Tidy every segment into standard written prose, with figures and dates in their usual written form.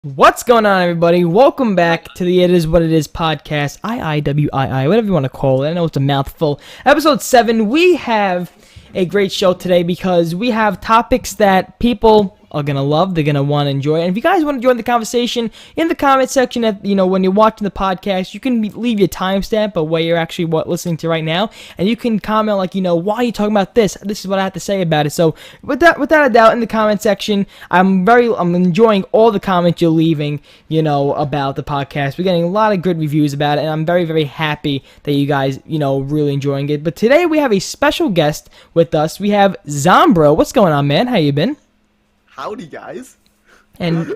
What's going on, everybody? Welcome back to the It Is What It Is podcast, IIWII, whatever you want to call it. I know it's a mouthful. Episode 7, we have a great show today because we have topics that people are going to love, they're going to want to enjoy. And if you guys want to join the conversation in the comment section, when you're watching the podcast, you can leave your timestamp of where you're actually listening to right now. And you can comment why are you talking about this? This is what I have to say about it. So without a doubt, in the comment section, I'm enjoying all the comments you're leaving, about the podcast. We're getting a lot of good reviews about it, and I'm very, very happy that you guys, really enjoying it. But today we have a special guest with us. We have Zombro. What's going on, man? How you been? Howdy, guys. And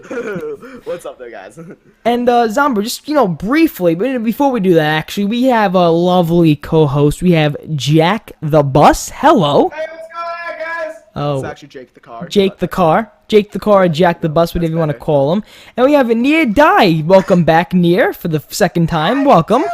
what's up there, guys? And Zombro, just briefly, but before we do that, actually, we have a lovely co-host. We have Jack the Bus. Hello. Hey, what's going on, guys? Oh, It's actually Jake the Car. Jake the Car, or Jack the Bus, whatever you want to call him. And we have Near Die. Welcome back, Near, for the second time. Welcome.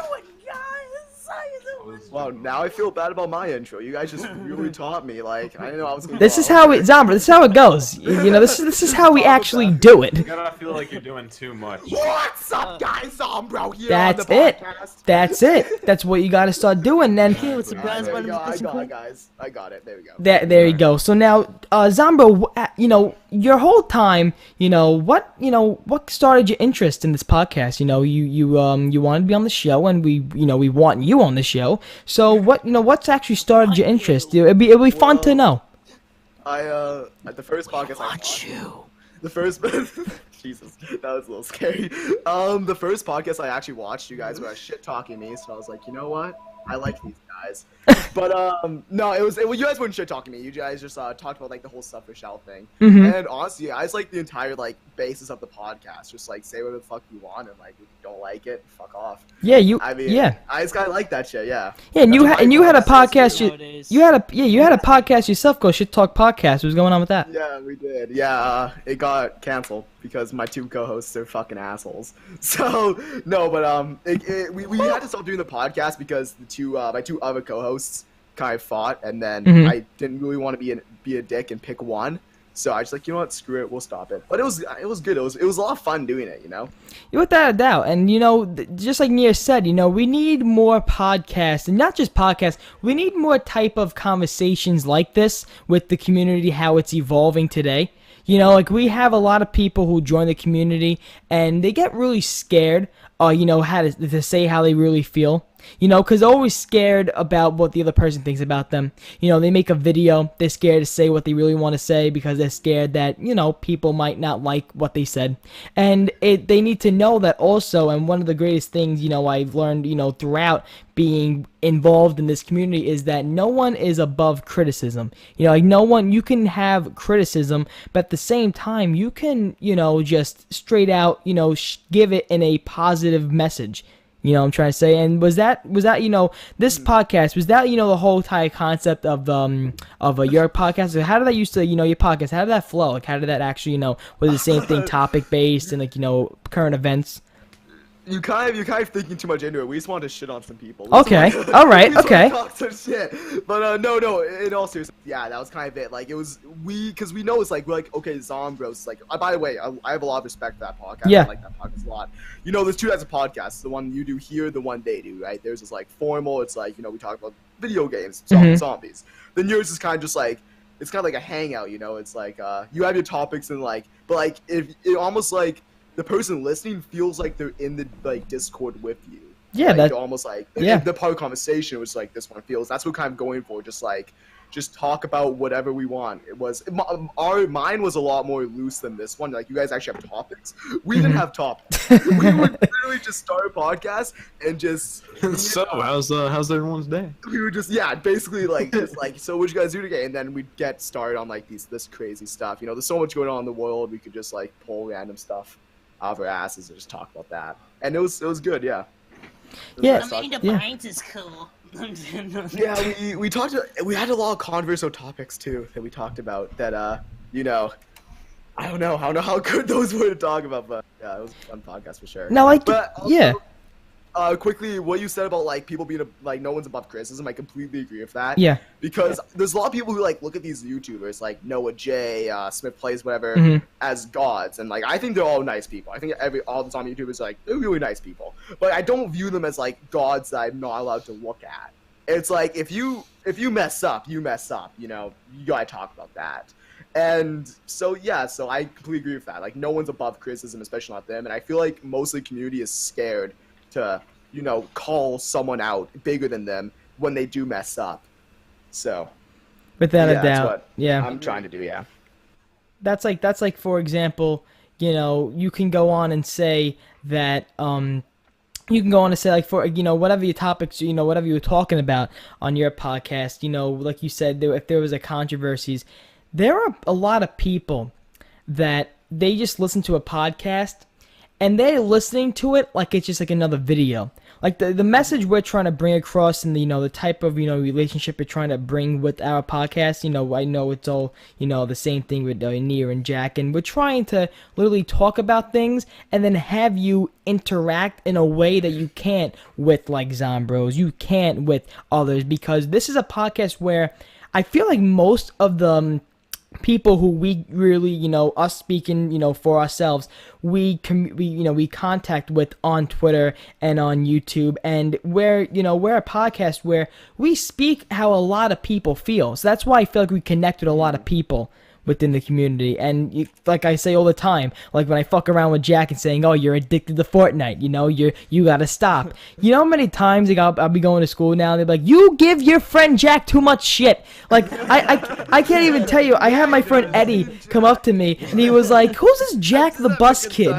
Wow, now I feel bad about my intro. You guys just really taught me. Like, I didn't know I was gonna This is how it, Zombro. This is how it goes. This is how we actually do it. You gotta feel like you're doing too much. What's up, guys? Zombro here That's on the it. podcast. That's it. That's what you got to start doing. Then There we go. I got it, guys. I got it. There we go. there you go. So now, Zombro, your whole time, what started your interest in this podcast? You wanted to be on the show, and we want you on the show. So what's actually started your interest? It'd be fun to know. At the first podcast I watched. The first Jesus, that was a little scary. The first podcast I actually watched, you guys were shit talking me, so I was like, you know what? I like these guys. But no, you guys weren't shit talking me. You guys just talked about the whole Stuff for Shell thing. Mhm. And honestly, you guys like the entire basis of the podcast. Just say whatever the fuck you want, and if you don't like it, fuck off. Yeah, I just kinda like that shit. Yeah. Yeah, and you had a podcast. Nowadays. You had a podcast yourself. Go Shit Talk Podcast. What's going on with that? Yeah, we did. Yeah, it got canceled because my two co-hosts are fucking assholes. So no, but we had to stop doing the podcast because my two other co-hosts kind of fought, and then I didn't really want to be a dick and pick one. So I just you know what, screw it, we'll stop it. But it was good. It was a lot of fun doing it, Without a doubt. And just like Nia said, we need more podcasts, and not just podcasts. We need more type of conversations like this with the community, how it's evolving today. We have a lot of people who join the community, and they get really scared, how to say how they really feel. Because they're always scared about what the other person thinks about them. They make a video, they're scared to say what they really want to say because they're scared that, people might not like what they said. And they need to know that also, and one of the greatest things, I've learned, throughout being involved in this community is that no one is above criticism. No one, you can have criticism, but at the same time, you can, just straight out, give it in a positive message. I'm trying to say. And was that this podcast, was that the whole entire concept of your podcast? So how did that used to your podcast, how did that flow? How did that actually was it the same thing, topic based and current events? You kind of thinking too much into it. We just wanted to shit on some people. Okay. All right. Okay. Talk some shit. But no. In all seriousness, yeah, that was kind of it. It was because we know it's we're okay, Zombros. By the way, I have a lot of respect for that podcast. Yeah. I like that podcast a lot. There's two types of podcasts. The one you do here, the one they do. Right? There's this formal. It's we talk about video games, zombies. Then yours is kind of just it's kind of like a hangout. It's you have your topics and but if it almost the person listening feels they're in the Discord with you. Yeah, that's almost yeah. the part of conversation was this one feels. That's what kind of going for. Just talk about whatever we want. Mine was a lot more loose than this one. You guys actually have topics. We didn't have topics. We would literally just start a podcast and just. So how's everyone's day? We would just basically so what you guys do today, and then we'd get started on this crazy stuff. There's so much going on in the world. We could just pull random stuff out of our asses and just talk about that, and it was good, yeah. Yeah. The Pines is cool. Yeah, we talked. We had a lot of controversial topics too that we talked about. That I don't know how good those were to talk about, but yeah, it was a fun podcast for sure. Now, but also, yeah. quickly, what you said about like people being like no one's above criticism, I completely agree with that. Yeah. Because there's a lot of people who like look at these YouTubers like Noah J, Smith Plays, whatever, Mhm. as gods, and like I think they're all nice people. I think all the zombie YouTubers are like they're really nice people, but I don't view them as like gods that I'm not allowed to look at. It's like if you mess up, you mess up. You know, you gotta talk about that. And so yeah, so I completely agree with that. Like no one's above criticism, especially not them. And I feel like most of the community is scared to, you know, call someone out bigger than them when they do mess up. So Without yeah, a that's doubt. what Yeah. I'm trying to do. Yeah. That's like for example, you know, you can go on and say that you can go on and say like for you know whatever your topics, you know, whatever you were talking about on your podcast, you know, like you said, if there was a controversies, there are a lot of people that they just listen to a podcast and they're listening to it like it's just like another video. Like the message we're trying to bring across and the, you know, the type of, you know, relationship we're trying to bring with our podcast, you know, I know it's all, you know, the same thing with Nia and Jack, and we're trying to literally talk about things and then have you interact in a way that you can't with like Zombros, you can't with others, because this is a podcast where I feel like most of the people who we really, you know, us speaking, you know, for ourselves, we contact with on Twitter and on YouTube, and we're a podcast where we speak how a lot of people feel. So that's why I feel like we connect with a lot of people within the community. And like I say all the time, like when I fuck around with Jack and saying, "Oh, you're addicted to Fortnite," you know, you gotta stop. You know how many times like, I'll be going to school now and they're like, "You give your friend Jack too much shit." Like I can't even tell you. I had my friend Eddie come up to me and he was like, "Who's this Jack the Bus Kid?"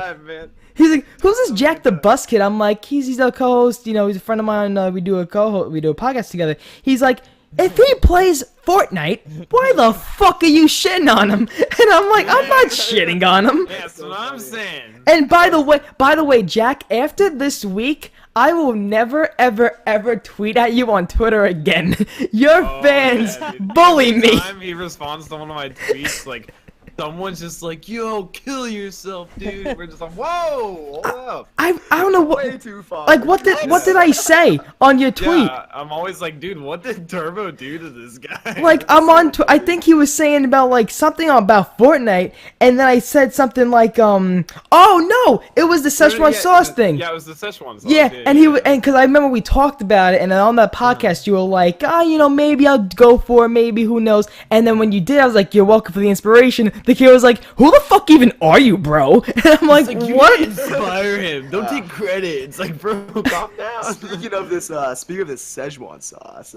He's like, "Who's this Jack the Bus Kid?" I'm like, he's a co-host, you know, he's a friend of mine. We do a podcast together. He's like, "If he plays Fortnite, why the fuck are you shitting on him?" And I'm like, I'm not shitting on him. That's what I'm saying. And by the way, Jack, after this week, I will never, ever tweet at you on Twitter again. Your fans Yeah, dude. bully Every me. time he responds to one of my tweets, like, someone's just like, "Yo, kill yourself, dude." We're just like, "Whoa, hold up." I don't know Way what. too far. Like what did I say on your tweet? Yeah, I'm always like, "Dude, what did Turbo do to this guy?" Like I'm on. I think he was saying about like something about Fortnite, and then I said something like, "Oh no, it was the Szechuan sauce thing." Yeah, it was the Szechuan sauce. Yeah, and because I remember we talked about it, and then on that podcast you were like, you know, maybe I'll go for it, maybe, who knows. And then when you did, I was like, "You're welcome for the inspiration." The kid was like, "Who the fuck even are you, bro?" And I'm like, You "What?" inspire him. Don't take credit. It's like, bro, calm down. Speaking of this Szechuan sauce,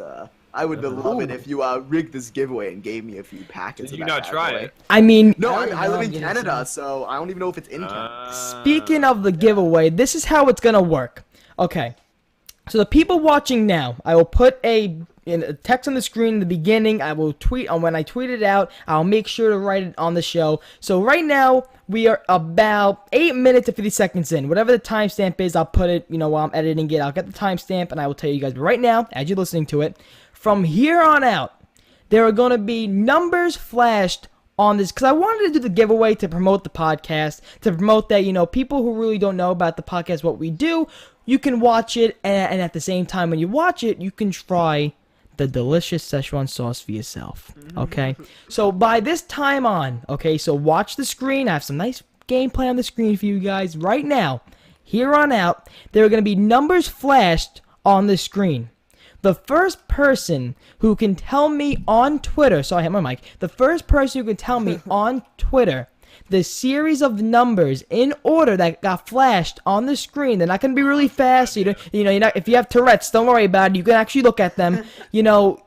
I would love it if you rigged this giveaway and gave me a few packets. Did of you that not bad try boy. it? I mean, No, I don't I live know, in you know, Canada, so I don't even know if it's in Canada. Speaking of the giveaway, this is how it's gonna work. Okay, so the people watching now, I will put a text on the screen in the beginning. I will tweet on when I tweet it out. I'll make sure to write it on the show. So right now we are about 8 minutes and 50 seconds in. Whatever the timestamp is, I'll put it. You know, while I'm editing it, I'll get the timestamp and I will tell you guys. But right now, as you're listening to it, from here on out, there are gonna be numbers flashed on this, because I wanted to do the giveaway to promote the podcast, to promote that, you know, people who really don't know about the podcast, what we do, you can watch it, and at the same time when you watch it, you can try the delicious Szechuan sauce for yourself, okay? So by this time on, okay, so watch the screen. I have some nice gameplay on the screen for you guys right now. Here on out, there are going to be numbers flashed on the screen. The first person who can tell me on Twitter, sorry, I hit my mic. The first person who can tell me on Twitter the series of numbers in order that got flashed on the screen. They're not going to be really fast. You know, you're not, if you have Tourette's, don't worry about it. You can actually look at them. You know,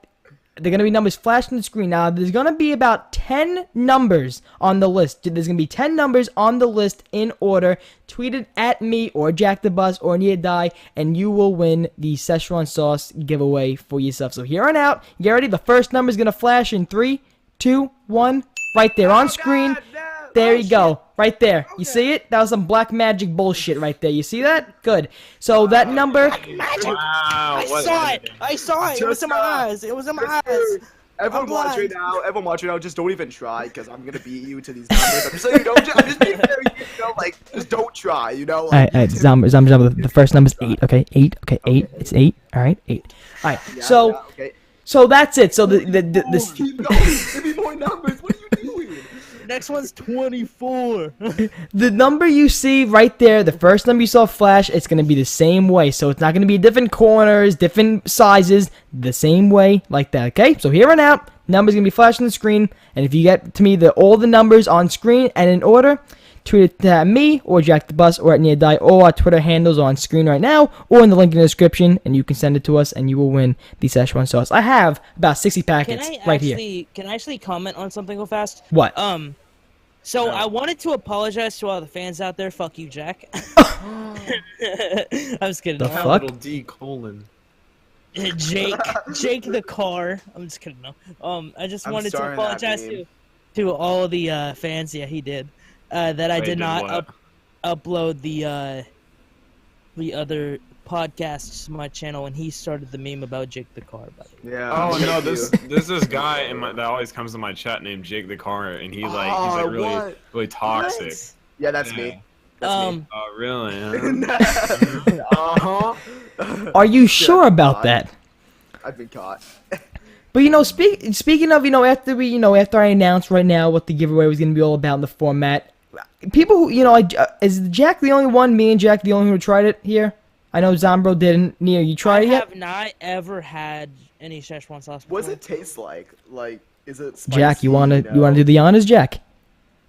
they're going to be numbers flashed on the screen. Now, there's going to be about 10 numbers on the list. There's going to be 10 numbers on the list in order. Tweeted at me or Jack the Bus or Nia Die, and you will win the Szechuan sauce giveaway for yourself. So here on out, get ready. The first number is going to flash in 3, 2, 1. Right there on screen. There you go. Right there. You see it? That was some black magic bullshit right there. You see that? Good. So that number... Magic. Wow. I saw it. I saw it. It was in my eyes. It was in my eyes. Everyone watch right now. Everyone watch right now. Just don't even try, because I'm gonna beat you to these numbers. I'm just saying, I'm just being very, like, just don't try. All right, Zombro. The first number's 8. Okay, 8. Okay, 8. It's 8. All right, 8. All right. Okay. So that's it. So the Keep going. Give me more numbers. What are you doing? Next one's 24. the number you see right there, the first number you saw flash, it's going to be the same way. So it's not going to be different corners, different sizes, the same way like that, okay? So here on out, numbers going to be flashed on the screen. And if you get to me all the numbers on screen and in order, tweet it at me or Jack the Bus or at NearDie. All our Twitter handles are on screen right now or in the link in the description, and you can send it to us and you will win the Szechuan sauce. I have about 60 packets right here. Can I actually comment on something real fast? What? So I wanted to apologize to all the fans out there. Fuck you, Jack. I was kidding. The fuck? Capital D colon. Jake the car. I'm just kidding. No. I just wanted to starting that apologize to all the fans. Yeah, he did. That I did not upload the other podcasts to my channel when he started the meme about Jake the car. Yeah. Oh no, this guy that always comes to my chat named Jake the Car, and he's like really toxic. What? Yeah, that's me. That's me. Oh really? Huh? Are you sure about that? I've been caught. But speaking of after I announced right now what the giveaway was going to be all about in the format, people who is Jack the only one? Me and Jack the only one who tried it here? I know Zombro didn't. Nia, you tried it yet? I have not ever had any Szechuan sauce before. What does it taste like? Like, is it spicy? Jack, you wanna do the honors, Jack?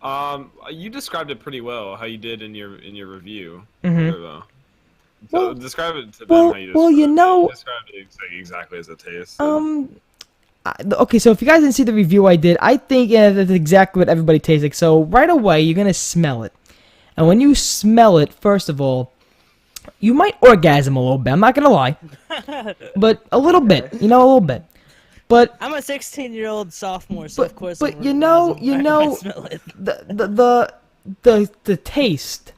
You described it pretty well how you did in your review. Mm-hmm. So describe it to them how you described it exactly as it tastes. Okay, so if you guys didn't see the review I did, I think that's exactly what everybody tastes like. So right away, you're gonna smell it, and when you smell it, first of all, you might orgasm a little bit. I'm not gonna lie, but a little bit, a little bit. But I'm a 16-year-old sophomore, so of course. But I smell it. the taste.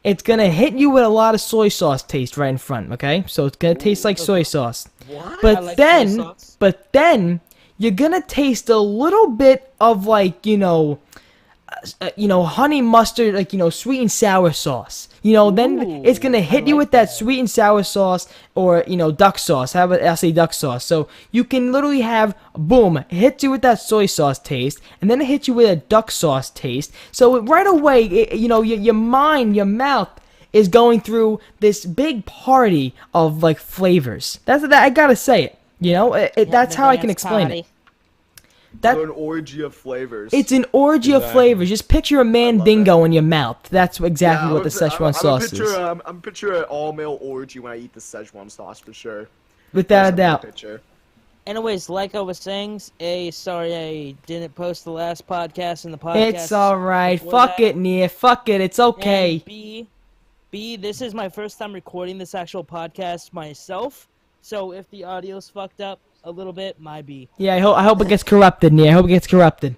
It's gonna hit you with a lot of soy sauce taste right in front, okay? So it's gonna taste like soy sauce. What? But then you're gonna taste a little bit of honey mustard, sweet and sour sauce. Then it's gonna hit you with that sweet and sour sauce or duck sauce. I'll say duck sauce. So you can literally have boom, it hits you with that soy sauce taste, and then it hits you with a duck sauce taste. So right away, your mind, your mouth is going through this big party of flavors. That's that I gotta say it. That's how I can explain it. An orgy of flavors. It's an orgy of flavors. Just picture a mandingo in your mouth. That's exactly what the Szechuan sauce is. I'm picturing an all-male orgy when I eat the Szechuan sauce for sure. Without a doubt. Anyways, like I was saying, sorry I didn't post the last podcast in the podcast. It's alright. Fuck it, Nia. Fuck it. It's okay. And B, this is my first time recording this actual podcast myself. So if the audio's fucked up a little bit, my B. Yeah, I hope it gets corrupted, Nia. I hope it gets corrupted.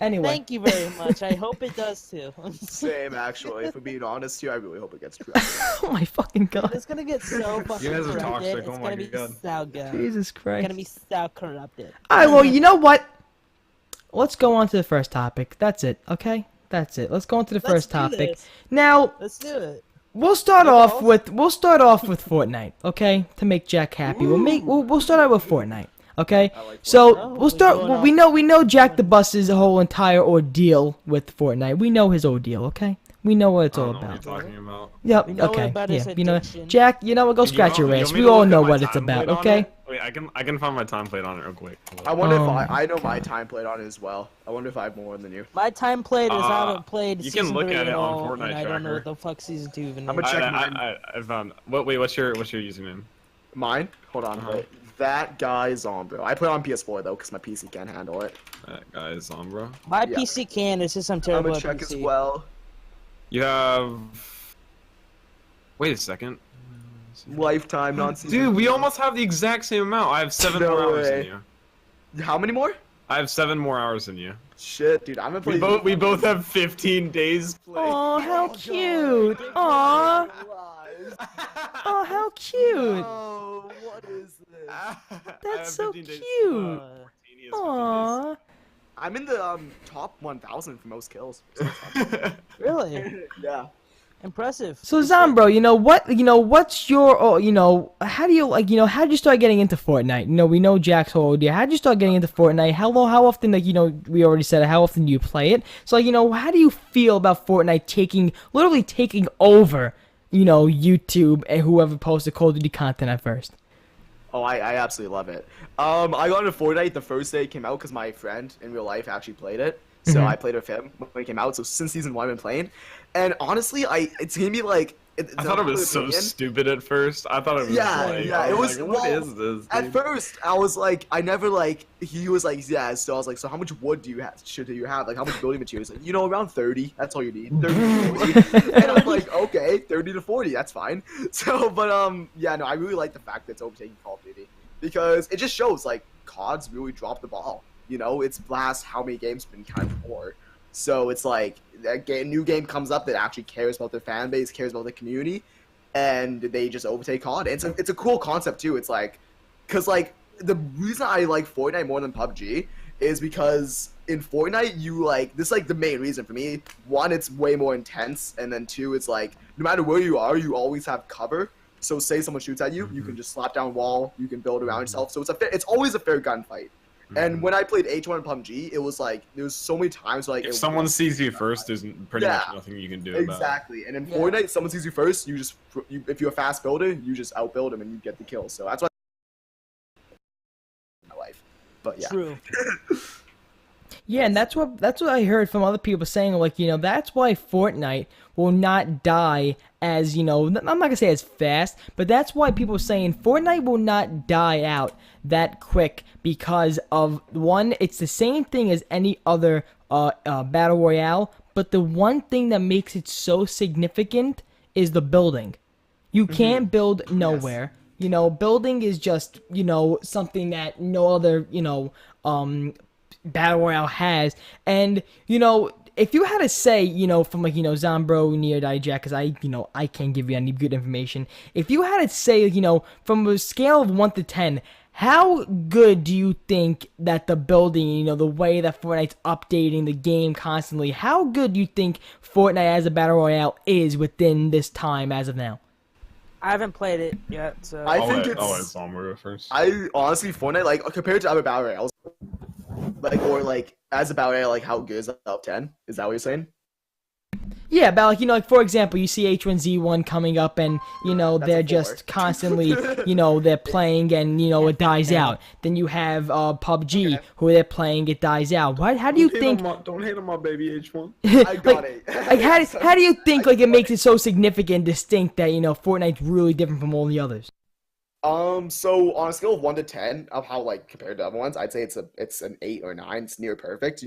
Anyway. Thank you very much. I hope it does too. Same, actually. If I'm being honest here, I really hope it gets corrupted. Oh my fucking god. It's gonna get so fucking You guys are corrupted. toxic. It's Oh my gonna be god. so good. Jesus Christ. It's gonna be so corrupted. Alright, well, you know what? Let's go on to the first topic. That's it, okay? That's it. Let's go on to the first topic. Now, Let's do it. we'll start off with Fortnite, okay? To make Jack happy. We'll start out with Fortnite. Okay, so we'll start. We know Jack the Bus's whole entire ordeal with Fortnite. We know his ordeal. Okay, we know what it's all about. What you're talking about. Yep. We know Okay. about Yeah. his addiction. Jack. Go scratch your ass. We all know what it's about. Okay. Wait, I can find my time plate on it real quick. I wonder if I know my time played on it as well. I wonder if I have more than you. My time played is I haven't played you season can look 3 at it on all, Fortnite and I don't know Tracker. what the fuck season 2 even is. I'm gonna check I found. Wait, what's your username? Mine? Hold on. Wait. That guy Zombro. I play on PS4 though, because my PC can't handle it. That guy is Zombro. My Yeah. PC can. It's just I'm I'm terrible gonna at check PC. as well. You have. Wait a second. Lifetime non-season. Dude, we almost have the exact same amount. I have 7 No more hours way. than you. How many more? I have 7 more hours than you. Shit, dude. I'm gonna play. We both have 15 days played. Oh, how cute! Aw, oh, how cute! Oh, what is this? That's so cute. Genius. Aww. I'm in the top 1,000 for most kills. So Really yeah. impressive. So Zombro, what's your, how do you how did you start getting into Fortnite? We know Jack's whole idea. How did you start getting into Fortnite? How often, we already said it, how often do you play it? So, how do you feel about Fortnite literally taking over, YouTube and whoever posted Call of Duty content at first? Oh, I absolutely love it. I got into Fortnite the first day it came out because my friend in real life actually played it. So I played with him when it came out. So since season 1 I've been playing. And honestly, it's gonna be like... I thought it was so stupid at first. I thought it was it was... like, what is this? At first, I was like, he was like, yeah, so I was like, so how much wood do you have? Like, how much building materials? Like, around 30, that's all you need. 30 to 40. And I'm like, okay, 30 to 40, that's fine. So, but, yeah, no, I really like the fact that it's overtaking Call of Duty. Because it just shows, like, COD's really dropped the ball. It's last how many games been kind of poor. So it's like a new game comes up that actually cares about their fan base, cares about the community, and they just overtake COD. And it's a cool concept too. It's like, cause like the reason I like Fortnite more than PUBG is because in Fortnite this is like the main reason for me. One, it's way more intense, and then two, it's like no matter where you are, you always have cover. So say someone shoots at you, you can just slap down wall, you can build around yourself. So it's always a fair gunfight. And when I played H1 and PUBG, it was like there was so many times like if someone sees you first, there's pretty much nothing you can do about it. Exactly. And in Fortnite, someone sees you first, if you're a fast builder, you just outbuild them and you get the kill. So that's what my life. But yeah. True. Yeah, and that's what I heard from other people saying, that's why Fortnite will not die as, I'm not gonna say as fast, but that's why people are saying Fortnite will not die out that quick because of, one, it's the same thing as any other battle royale, but the one thing that makes it so significant is the building. You can't build nowhere. Building is just, something that no other, battle royale has. And if you had to say, from Zombro, Near Jack, because I can't give you any good information. If you had to say, from a scale of 1 to 10, how good do you think that the building, the way that Fortnite's updating the game constantly, how good do you think Fortnite as a battle royale is within this time as of now? I haven't played it yet, so I think it's Zombro first. I honestly Fortnite compared to other battle royales, as a battle royale, how good is that out of 10? Is that what you're saying? Yeah, but for example, you see H1Z1 coming up and, they're just constantly, they're playing and, it dies out. Then you have PUBG, who they're playing, it dies out. How do you think... Don't hate on my baby H1. I got it. How do you think, it makes it so significant and distinct that, Fortnite's really different from all the others? So on a scale of 1 to 10 of how compared to other ones, I'd say it's an 8 or 9. It's near perfect.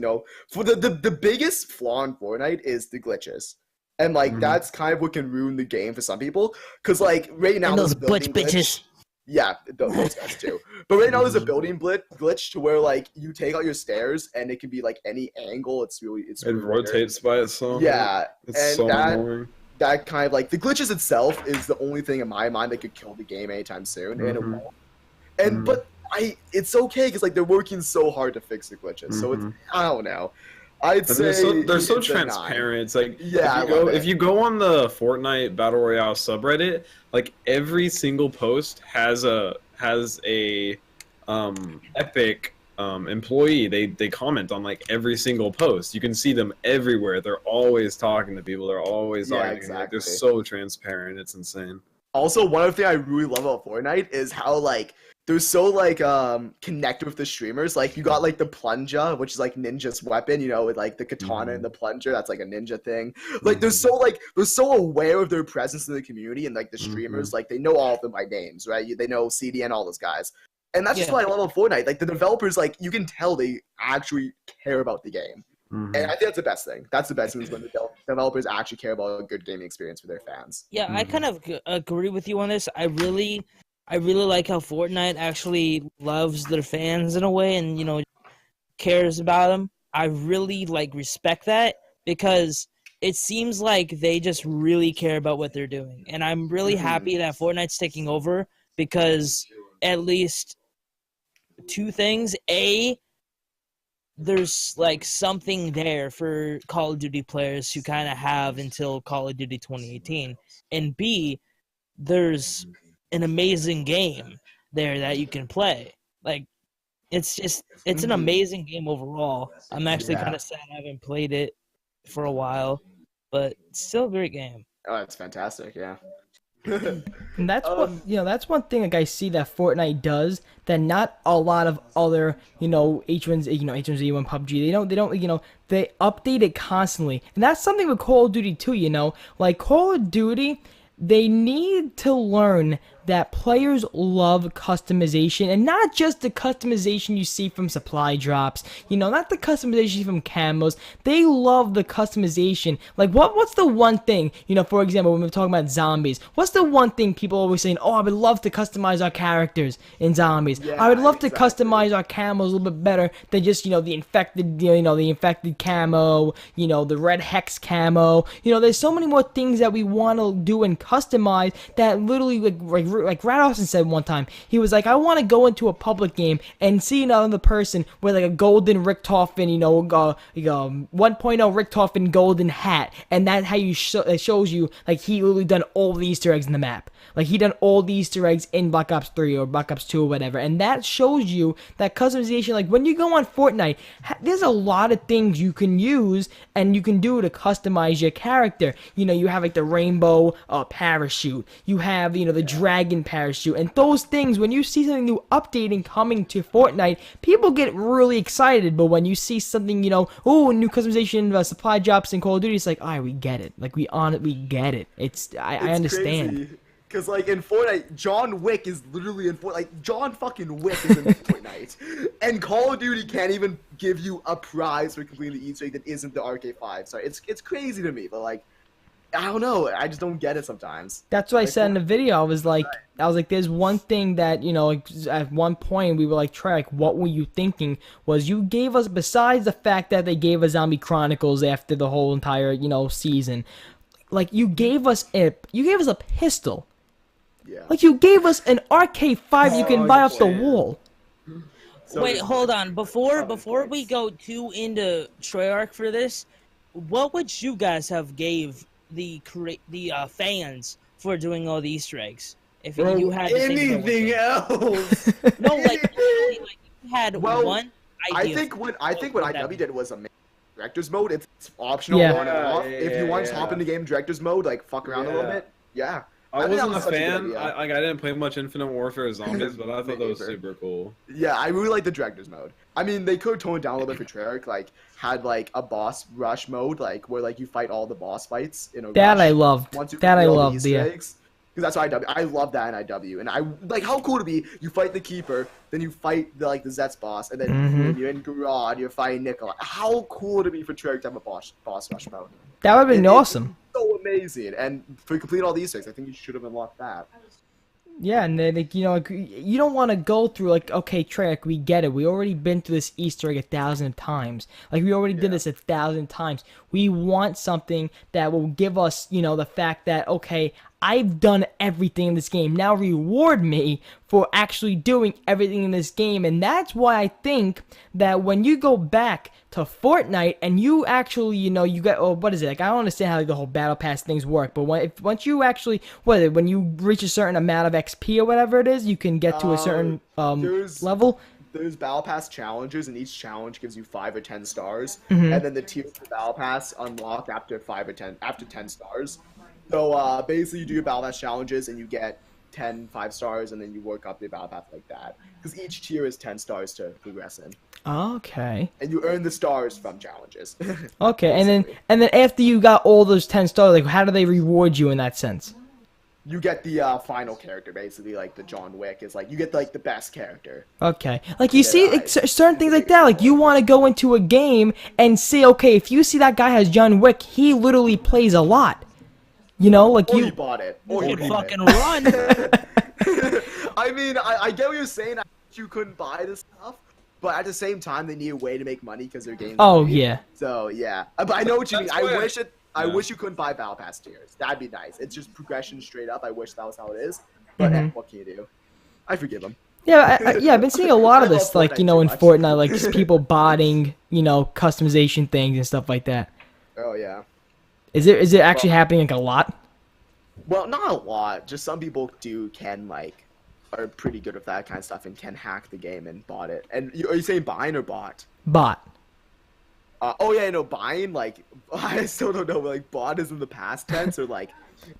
For the biggest flaw in Fortnite is the glitches, and that's kind of what can ruin the game for some people. Cause right now and those there's a building bitches. glitch. Yeah, those guys too. But right now there's a building glitch to where you take out your stairs and it can be any angle. It really rotates by itself. Yeah, it's and so annoying. That kind of the glitches itself is the only thing in my mind that could kill the game anytime soon, and it won't. And but it's okay because they're working so hard to fix the glitches, so it's I don't know. I'd say they're so transparent. It's if you go on the Fortnite Battle Royale subreddit, every single post has a epic employee. They comment on every single post. You can see them everywhere. They're always talking to people. They're always talking. Exactly. They're so transparent. It's insane. Also, one other thing I really love about Fortnite is how they're so connected with the streamers. You got the plunger, which is Ninja's weapon, with the katana and the plunger. That's a ninja thing. They're so aware of their presence in the community, and the streamers, they know all of them by names, right? They know CD and all those guys. And that's just what I love about Fortnite. The developers, you can tell they actually care about the game. And I think that's the best thing. That's the best thing is when the developers actually care about a good gaming experience for their fans. Yeah, I kind of agree with you on this. I really like how Fortnite actually loves their fans in a way and, cares about them. I really, respect that because it seems like they just really care about what they're doing. And I'm really happy that Fortnite's taking over because at least two things. A, there's like something there for Call of Duty players who kind of have until Call of Duty 2018, and B, there's an amazing game there that you can play. Like, it's an amazing game overall. I'm actually kind of sad I haven't played it for a while, but it's still a great game. Oh, that's fantastic. Yeah. And that's that's one thing like I see that Fortnite does that not a lot of other H1Z1 PUBG they update it constantly, and that's something with Call of Duty too. Like Call of Duty, they need to learn that players love customization, and not just the customization you see from supply drops, not the customization from camos. They love the customization. Like what's the one thing, for example, when we're talking about zombies, what's the one thing people always saying, oh, I would love to customize our characters in zombies. Yeah, I would love to customize our camos a little bit better than just, the infected, the infected camo, the red hex camo. There's so many more things that we want to do and customize that literally like Rat Austin said one time, he was like, I want to go into a public game and see another person with like a golden Richtofen, 1.0 Richtofen golden hat, and that's how it shows you like he literally done all the Easter eggs in the map. Like he done all the Easter eggs in Black Ops 3 or Black Ops 2 or whatever, and that shows you that customization. Like when you go on Fortnite, there's a lot of things you can use and you can do to customize your character. You have like the rainbow parachute, you have the dragon parachute, and those things, when you see something new updating coming to Fortnite, people get really excited. But when you see something, new customization supply drops in Call of Duty, it's like, alright, we get it. Like we get it. I understand. Crazy. Because, like, in Fortnite, John Wick is literally in Fortnite. Like, John fucking Wick is in Fortnite. And Call of Duty can't even give you a prize for completing the Easter egg that isn't the RK5. So it's crazy to me, but, like, I don't know. I just don't get it sometimes. That's what I said in the video. I was like, there's one thing that, at one point we were like, Trey, like, what were you thinking? Was you gave us, besides the fact that they gave us Zombie Chronicles after the whole entire, season, like, you gave us a pistol. Yeah. Like, you gave us an RK5 you can buy off the wall. So wait, hold on. Before we go too into Treyarch for this, what would you guys have gave the fans for doing all the Easter eggs? If you had to anything else? No, like you had one idea. I think what IW did was a director's mode. It's optional on and off. If you want to hop into game director's mode, like fuck around a little bit, yeah. I wasn't a fan. I didn't play much Infinite Warfare or Zombies, but I thought that was super cool. Yeah, I really like the director's mode. I mean, they could tone it down a little bit for Treyarch, like had like a boss rush mode, like where like you fight all the boss fights in a rush. That I loved. That I loved. Yeah. Because that's what IW. I love that in IW, and I like how cool to be. You fight the Keeper, then you fight the Zets boss, and then you're in Garad, you're fighting Nikolai. How cool to be for Treyarch to have a boss rush mode. That would have been awesome. So amazing, and for complete all these things, I think you should have unlocked that. Yeah, and then, like, you don't want to go through, like, okay, Treyarch, we get it. We already been through this Easter egg 1,000 times. Like, we already did this 1,000 times. We want something that will give us, the fact that, okay, I've done everything in this game. Now reward me for actually doing everything in this game. And that's why I think that when you go back to Fortnite and you actually, you get, what is it? Like, I don't understand how the whole battle pass things work, but once you actually, when you reach a certain amount of XP or whatever it is, you can get to a certain level. There's battle pass challenges, and each challenge gives you 5 or 10 stars, and then the tiers of the battle pass unlock after 10 stars. So basically, you do your battle pass challenges, and you get 10 5-stars, and then you work up the battle pass like that. Because each tier is 10 stars to progress in. Okay. And you earn the stars from challenges. Okay, and then after you got all those 10 stars, like, how do they reward you in that sense? You get the final character, basically, like the John Wick is like, you get like the best character. Okay, like you see certain things like that, like you want to go into a game and see, okay, if you see that guy has John Wick, he literally plays a lot. Like or you bought it. Or you fucking run. I mean, I get what you're saying. You couldn't buy this stuff, but at the same time, they need a way to make money because their games. Oh yeah. So yeah, but I know what you mean. I wish you couldn't buy battle pass tiers. That'd be nice. It's just progression straight up. I wish that was how it is. But what can you do? I forgive them. Yeah, I've been seeing a lot of I love this, like, Fortnite too in much. Fortnite, like, just people botting, customization things and stuff like that. Oh yeah. Is it actually happening, like, a lot? Well, not a lot. Just some people are pretty good with that kind of stuff and can hack the game and bot it. And are you saying buying or bot? Bot. Oh yeah, no, buying, like, I still don't know, like, bot is in the past tense or, like,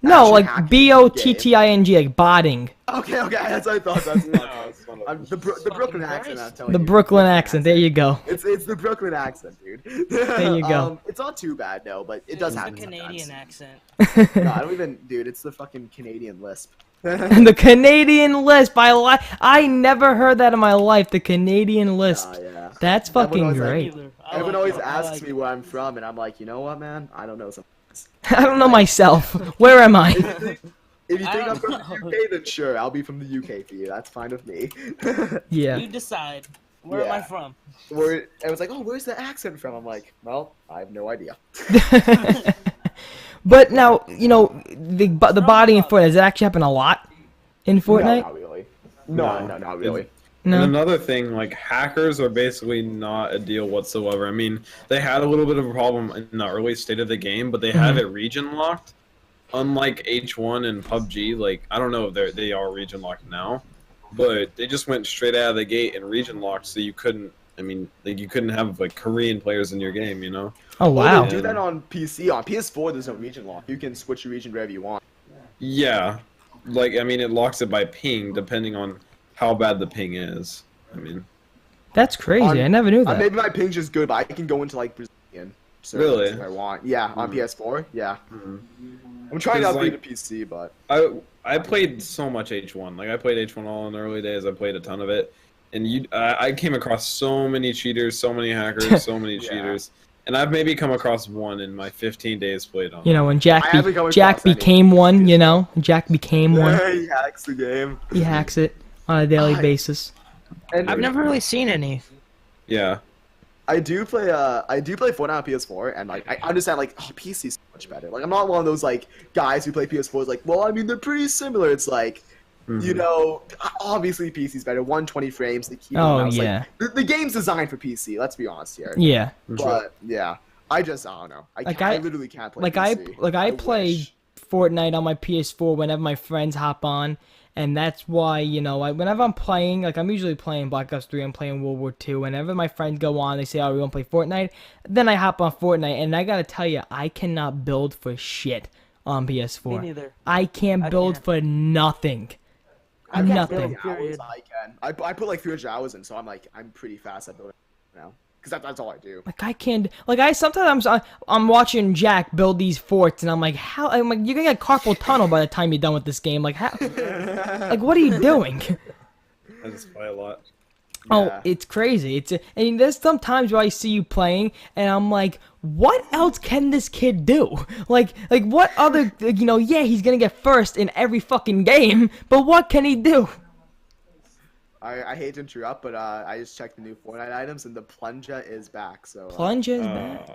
No, actually like, hacking the BOTTING, like, botting. Okay, that's what I thought. That's the Brooklyn accent. I'm telling The you. Brooklyn accent, there you go. It's the Brooklyn accent, dude. There you go. It's not too bad, no, but it does It's the happen Canadian sometimes. accent. No, I don't even, dude. It's the fucking Canadian lisp. The Canadian lisp, I never heard that in my life, the Canadian lisp. Yeah. That's fucking always, great. Everyone always asks me where I'm from, and I'm like, you know what, man? I don't know. I don't know myself. Where am I? If you think I'm from don't the know. UK, then sure, I'll be from the UK for you. That's fine with me. Yeah. You decide. Where am I Yeah. from? I was like, oh, where's the accent from? I'm like, well, I have no idea. But now, the body in Fortnite, does it actually happen a lot in No, Fortnite? not really. No, not really. No. And another thing, like, hackers are basically not a deal whatsoever. I mean, they had a little bit of a problem in the early state of the game, but they have it region locked. Unlike H1 and PUBG, like, I don't know if they are region locked now, but they just went straight out of the gate and region locked, so you couldn't have, like, Korean players in your game, you know? Oh, wow. They do that on PC. On PS4, there's no region lock. You can switch your region wherever you want. Yeah. Like, I mean, it locks it by ping, depending on how bad the ping is. I mean... That's crazy. I never knew that. Maybe my ping's just good, but I can go into, like, Brazilian servers Really? if I want. Yeah, on PS4, yeah. Mhm. I'm trying to 'Cause, upgrade like, to PC, but... I played so much H1. Like, I played H1 all in the early days. I played a ton of it. And I came across so many cheaters, so many hackers, so many Yeah. cheaters. And I've maybe come across one in my 15 days played on it. When I haven't come Jack across any. became one, Jack became one. he hacks the game. He hacks it on a daily I- basis. And I've never really seen any. Yeah. I do play Fortnite on PS4, and like I understand like PC is so much better. Like I'm not one of those like guys who play PS4 is like, well, I mean they're pretty similar. It's like, you know, obviously PC's better. 120 frames, the keyboard Oh, mouse. yeah. Like, the game's designed for PC. Let's be honest here. Yeah. But yeah, I don't know. I literally can't play PC. I play wish. Fortnite on my PS4 whenever my friends hop on, and that's why whenever I'm playing, like I'm usually playing Black Ops 3, I'm playing World War 2. Whenever my friends go on, they say, "Oh, we want to play Fortnite," then I hop on Fortnite, and I gotta tell you, I cannot build for shit on PS4. Me neither. I can't build can't. for nothing. I put Nothing. 30 hours, I can. I put like 300 hours in, so I'm pretty fast at building now. Because that's all I do. Like I can't. Like I sometimes I'm watching Jack build these forts, and I'm like, how? I'm like, you're gonna get carpal tunnel by the time you're done with this game. Like how? Like what are you doing? I just play a lot. Oh, Yeah. it's crazy. And there's some times where I see you playing, and I'm like, what else can this kid do? Like what other? Yeah, he's gonna get first in every fucking game, but what can he do? I hate to interrupt, but I just checked the new Fortnite items, and the plunger is back. So Plunge is back.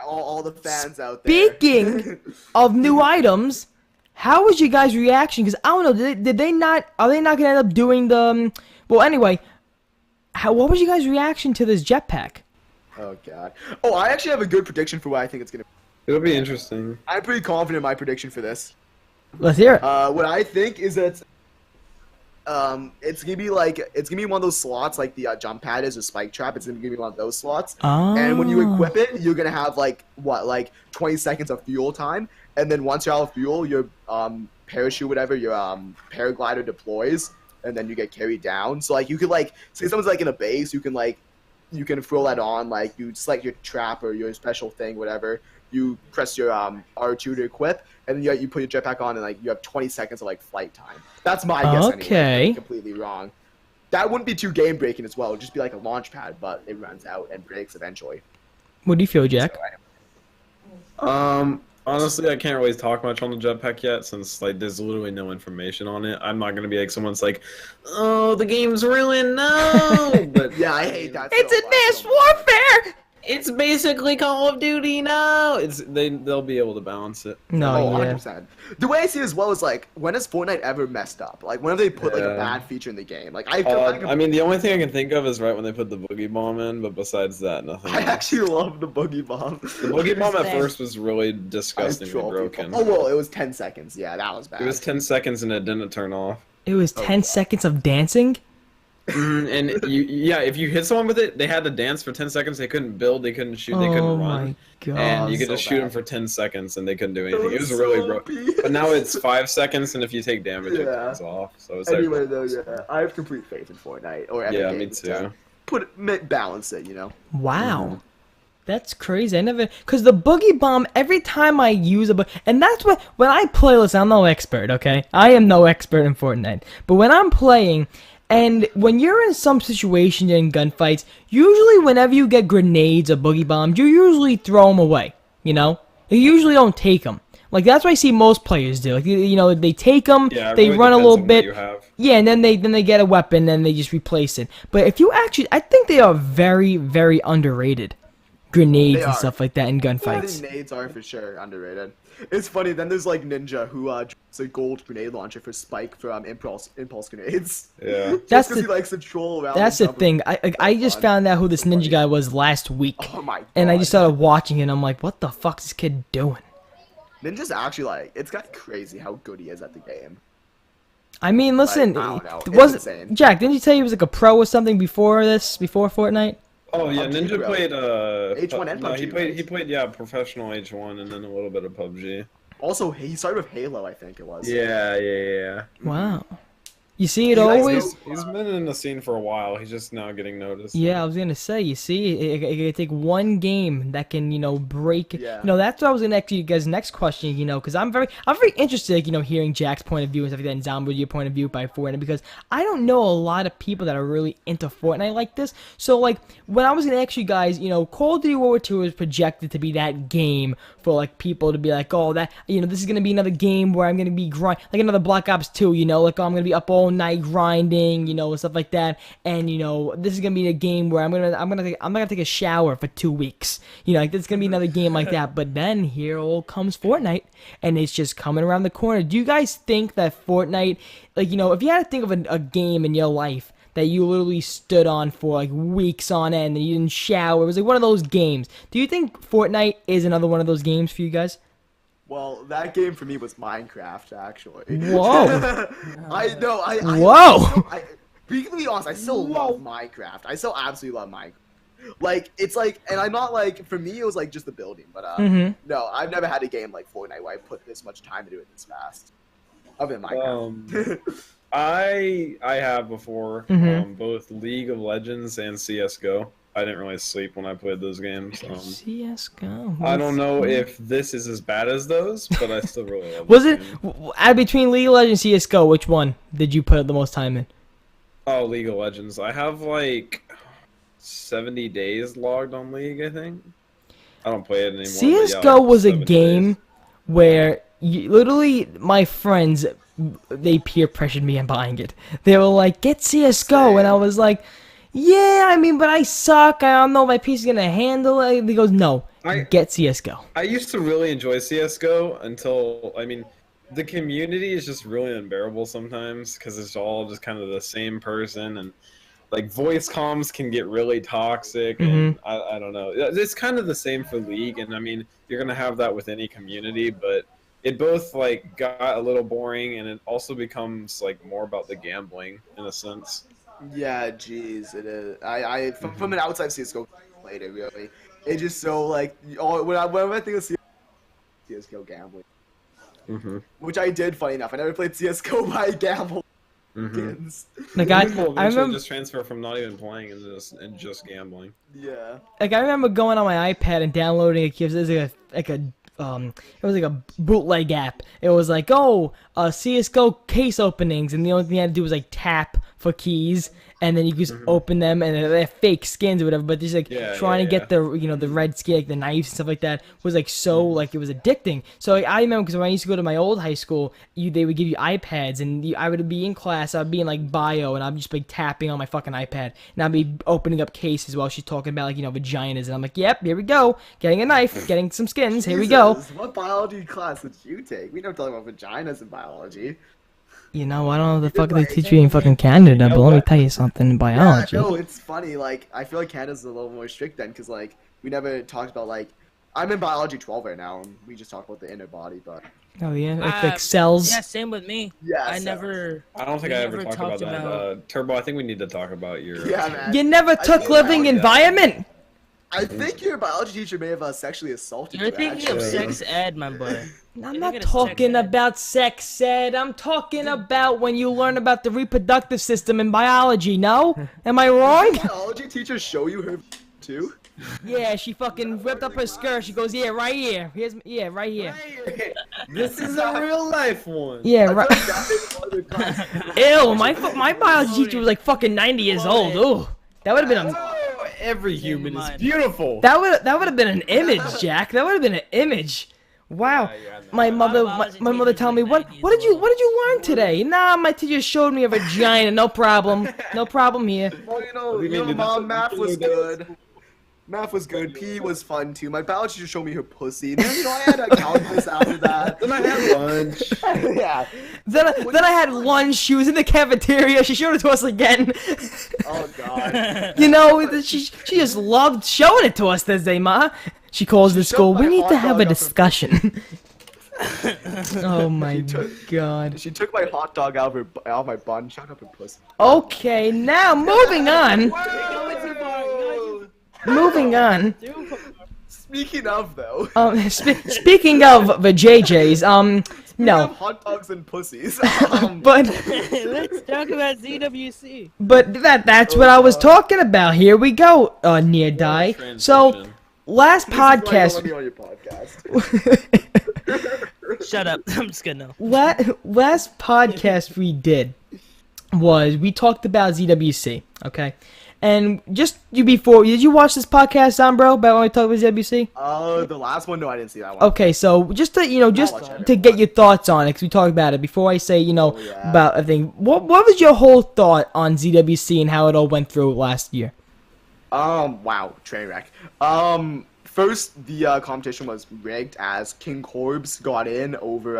all the fans out there. Speaking of new items, how was your guys' reaction? Because I don't know, did they not? Are they not gonna end up doing the? Well, anyway, what was your guys' reaction to this jetpack? Oh god. Oh, I actually have a good prediction for what I think it's gonna. It'll be interesting. I'm pretty confident in my prediction for this. Let's hear it. What I think is that it's gonna be one of those slots like the jump pad is a spike trap. It's gonna be one of those slots. And when you equip it, you're gonna have like 20 seconds of fuel time, and then once you're out of fuel, your parachute, whatever, your paraglider deploys, and then you get carried down. So like you could like say someone's like in a base, you can throw that on, like you select your trap or your special thing, whatever. You press your R2 to equip, and then you put your jetpack on, and like you have 20 seconds of like flight time. That's my guess. Okay. Anyway. I'm completely wrong. That wouldn't be too game breaking as well. It'd just be like a launch pad, but it runs out and breaks eventually. What do you feel, Jack? Honestly, I can't really talk much on the jetpack yet, since like there's literally no information on it. I'm not gonna be like someone's like, "Oh, the game's ruined." No, but Yeah, I hate that. It's so much, advanced so much. warfare. It's basically Call of Duty now. They'll be able to balance it. No, Oh, yeah. 100%. The way I see it as well is like, when has Fortnite ever messed up? Like, when have they put like a Yeah. bad feature in the game? Like, I mean, the only thing I can think of is right when they put the boogie bomb in, but besides that, nothing. I else. actually love the boogie bomb. The boogie bomb at Same. first was really I disgustingly troll broken. people. Oh well, it was 10 seconds. Yeah, that was bad. It was 10 seconds and it didn't turn off. It was 10 seconds of dancing. And if you hit someone with it, they had to dance for 10 seconds. They couldn't build, they couldn't shoot, they Oh couldn't my run. god. And you could so just shoot them bad. for 10 seconds and they couldn't do anything. It was so really broken. OP. But now it's 5 seconds, and if you take damage, it Yeah. comes off. So it's Anyway, like, though, yeah, I have complete faith in Fortnite or Epic yeah, me Games to too. balance it. You know. Wow. That's crazy. I never, cause the boogie bomb. Every time I use and that's what when I play. Listen, I'm no expert. Okay, I am no expert in Fortnite. But when I'm playing, and when you're in some situation in gunfights, usually whenever you get grenades or boogie bombs, you usually throw them away. You know, you usually don't take them. Like that's what I see most players do. Like they take them, Yeah, it they really run a depends little on what bit. you have. Yeah, and then they get a weapon and they just replace it. But if you actually, I think they are very, very underrated. Grenades They and are. stuff like that in I gunfights. think nades are for sure underrated. It's funny. Then there's like Ninja who it's a gold grenade launcher for Spike from impulse grenades. Yeah. That's Just because the he likes to troll around. that's and the stuff. thing. I just fun. found out who this So ninja funny. guy was last week, Oh my god. and I just started watching it. And I'm like, what the fuck's this kid doing? Ninja's actually like it's kind of crazy how good he is at the game. I mean, listen, I don't know. It's was insane. Jack? Didn't you tell he was like a pro or something before Fortnite? Oh yeah, PUBG, Ninja bro. played H1 and no, he PUBG, played right? he played professional H1 and then a little bit of PUBG. Also, he started with Halo, I think it was. Yeah. Wow. You see, it He likes always. He's been in the scene for a while. He's just now getting noticed. Yeah, I was gonna say. You see, it can take one game that can, break. Yeah. That's what I was gonna ask you guys' next question. Because I'm very interested, hearing Jack's point of view and stuff like that, and Zombro, your point of view by Fortnite, because I don't know a lot of people that are really into Fortnite like this. So, like, when I was gonna ask you guys, Call of Duty World War II is projected to be that game for like people to be like, oh, that this is gonna be another game where I'm gonna be like another Black Ops 2. Like, oh, I'm gonna be up all night grinding, and stuff like that. And this is gonna be a game where I'm not gonna take a shower for 2 weeks. Like this is gonna be another game like that. But then here all comes Fortnite, and it's just coming around the corner. Do you guys think that Fortnite, like if you had to think of a game in your life that you literally stood on for like weeks on end and you didn't shower, it was like one of those games. Do you think Fortnite is another one of those games for you guys? Well, that game for me was Minecraft, actually. Whoa. I know. Whoa. Be completely honest, I still love Minecraft. I still absolutely love Minecraft. Like, it's like, and I'm not like, for me, it was like just the building, but no, I've never had a game like Fortnite where I put this much time to do it this fast. Other than Minecraft. I have before both League of Legends and CS:GO. I didn't really sleep when I played those games. CS:GO. I don't know if this is as bad as those, but I still really love. Was this it game. between League of Legends and CS:GO? Which one did you put the most time in? Oh, League of Legends. I have like 70 days logged on League, I think. I don't play it anymore. but yeah, CS:GO like was a 70 game days. where literally my friends, they peer pressured me in buying it. They were like, "Get CS:GO," and I was like, "Yeah, I mean, but I suck. I don't know if my PC is gonna handle it." He goes, "No, get CS:GO." I used to really enjoy CS:GO until, I mean, the community is just really unbearable sometimes because it's all just kind of the same person, and like voice comms can get really toxic, and I don't know. It's kind of the same for League, and I mean, you're gonna have that with any community, but it both like got a little boring, and it also becomes like more about the gambling in a sense. Yeah, jeez, it is. From an outside CS:GO played it really. It's just so like whenever I think of CS:GO gambling, which I did. Funny enough, I never played CS:GO, but I gambled. Like I remember just transfer from not even playing and just gambling. Yeah. Like I remember going on my iPad and downloading it. It was it was like a bootleg app. It was like, CS:GO case openings, and the only thing I had to do was like tap for keys, and then you just open them, and they're fake skins or whatever. But just like trying to get the the red skin, like the knives and stuff like that, was like so like it was addicting. So like, I remember because when I used to go to my old high school, they would give you iPads, and I would be in class, I'd be in like bio, and I'd just be tapping on my fucking iPad, and I'd be opening up cases while she's talking about like vaginas, and I'm like, yep, here we go, getting a knife, getting some skins, here we go. What biology class did you take? We don't talk about vaginas in biology. I don't know what the fuck they teach you in fucking Canada, but let me tell you something in biology. Yeah, no, it's funny. Like, I feel like Canada's a little more strict then, because, like, we never talked about, like, I'm in biology 12 right now, and we just talk about the inner body, but... Oh, yeah? Like cells? Yeah, same with me. Yeah, I cells. never... I don't think I ever talked about that. Turbo, I think we need to talk about your... Yeah, man. You never took living environment? I think your biology teacher may have sexually assaulted you. You're thinking of sex ed, my boy. I'm not talking about sex ed. I'm talking about when you learn about the reproductive system in biology, no? Am I wrong? Did biology teacher show you her too? Yeah, she fucking ripped up her skirt. She goes, yeah, right here. Right here. This is a real life one. Yeah, right. Ew, my biology teacher was like fucking 90 years old. Ooh, that would have been Every human is beautiful. that would have been an image, Jack. That would have been an image. Wow. My mother told me, what did you learn today? Nah, my teacher showed me a vagina. No problem. No problem here. Well, Mom, math was good. Math was good. PE was fun too. My biology teacher showed me her pussy. And then, I had calculus after that. Then I had lunch. Yeah. Then I had lunch. She was in the cafeteria. She showed it to us again. Oh God. She just loved showing it to us Thursday, Ma. She calls the school. We need to have a discussion. Oh my God. She took my hot dog out of my bun. Shut up and pussy. Okay, now moving on. Moving on. Speaking of though. Speaking of the JJs, no. Hot dogs and pussies. But Let's talk about ZWC. But that's what I was talking about. Here we go. Near die. So last podcast. On your podcast. Shut up. I'm just kidding. No. Last podcast we did was we talked about ZWC. Okay. And just before, did you watch this podcast, Zombro, about when we talked about ZWC? The last one? No, I didn't see that one. Okay, so just to get your thoughts on it, because we talked about it before I say, about everything. What was your whole thought on ZWC and how it all went through last year? Wow, train wreck. First, the competition was rigged as King Corbs got in over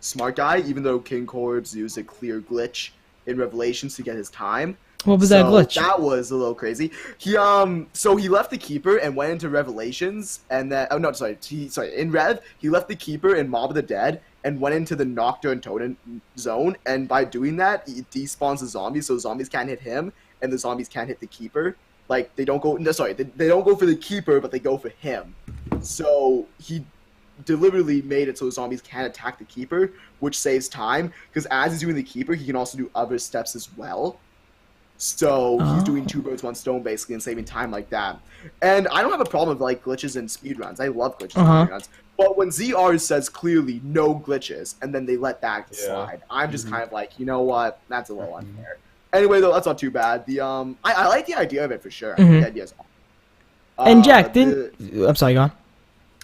Smart Guy, even though King Corbs used a clear glitch in Revelations to get his time. What was that glitch? That was a little crazy. He left the keeper and went into Revelations, and then in Rev he left the keeper in Mob of the Dead and went into the Nocturne Totem zone, and by doing that he despawns the zombies, so zombies can't hit him and the zombies can't hit the keeper. Like they don't go for the keeper, but they go for him. So he deliberately made it so the zombies can't attack the keeper, which saves time because as he's doing the keeper, he can also do other steps as well. So he's doing 2 birds, 1 stone basically and saving time like that. And I don't have a problem with like glitches and speedruns. I love glitches and speedruns. But when ZR says clearly no glitches and then they let that slide, I'm just kind of like, you know what? That's a little unfair. Anyway, though, that's not too bad. The I like the idea of it for sure. I think the idea's awesome. And Jack, I'm sorry, go on.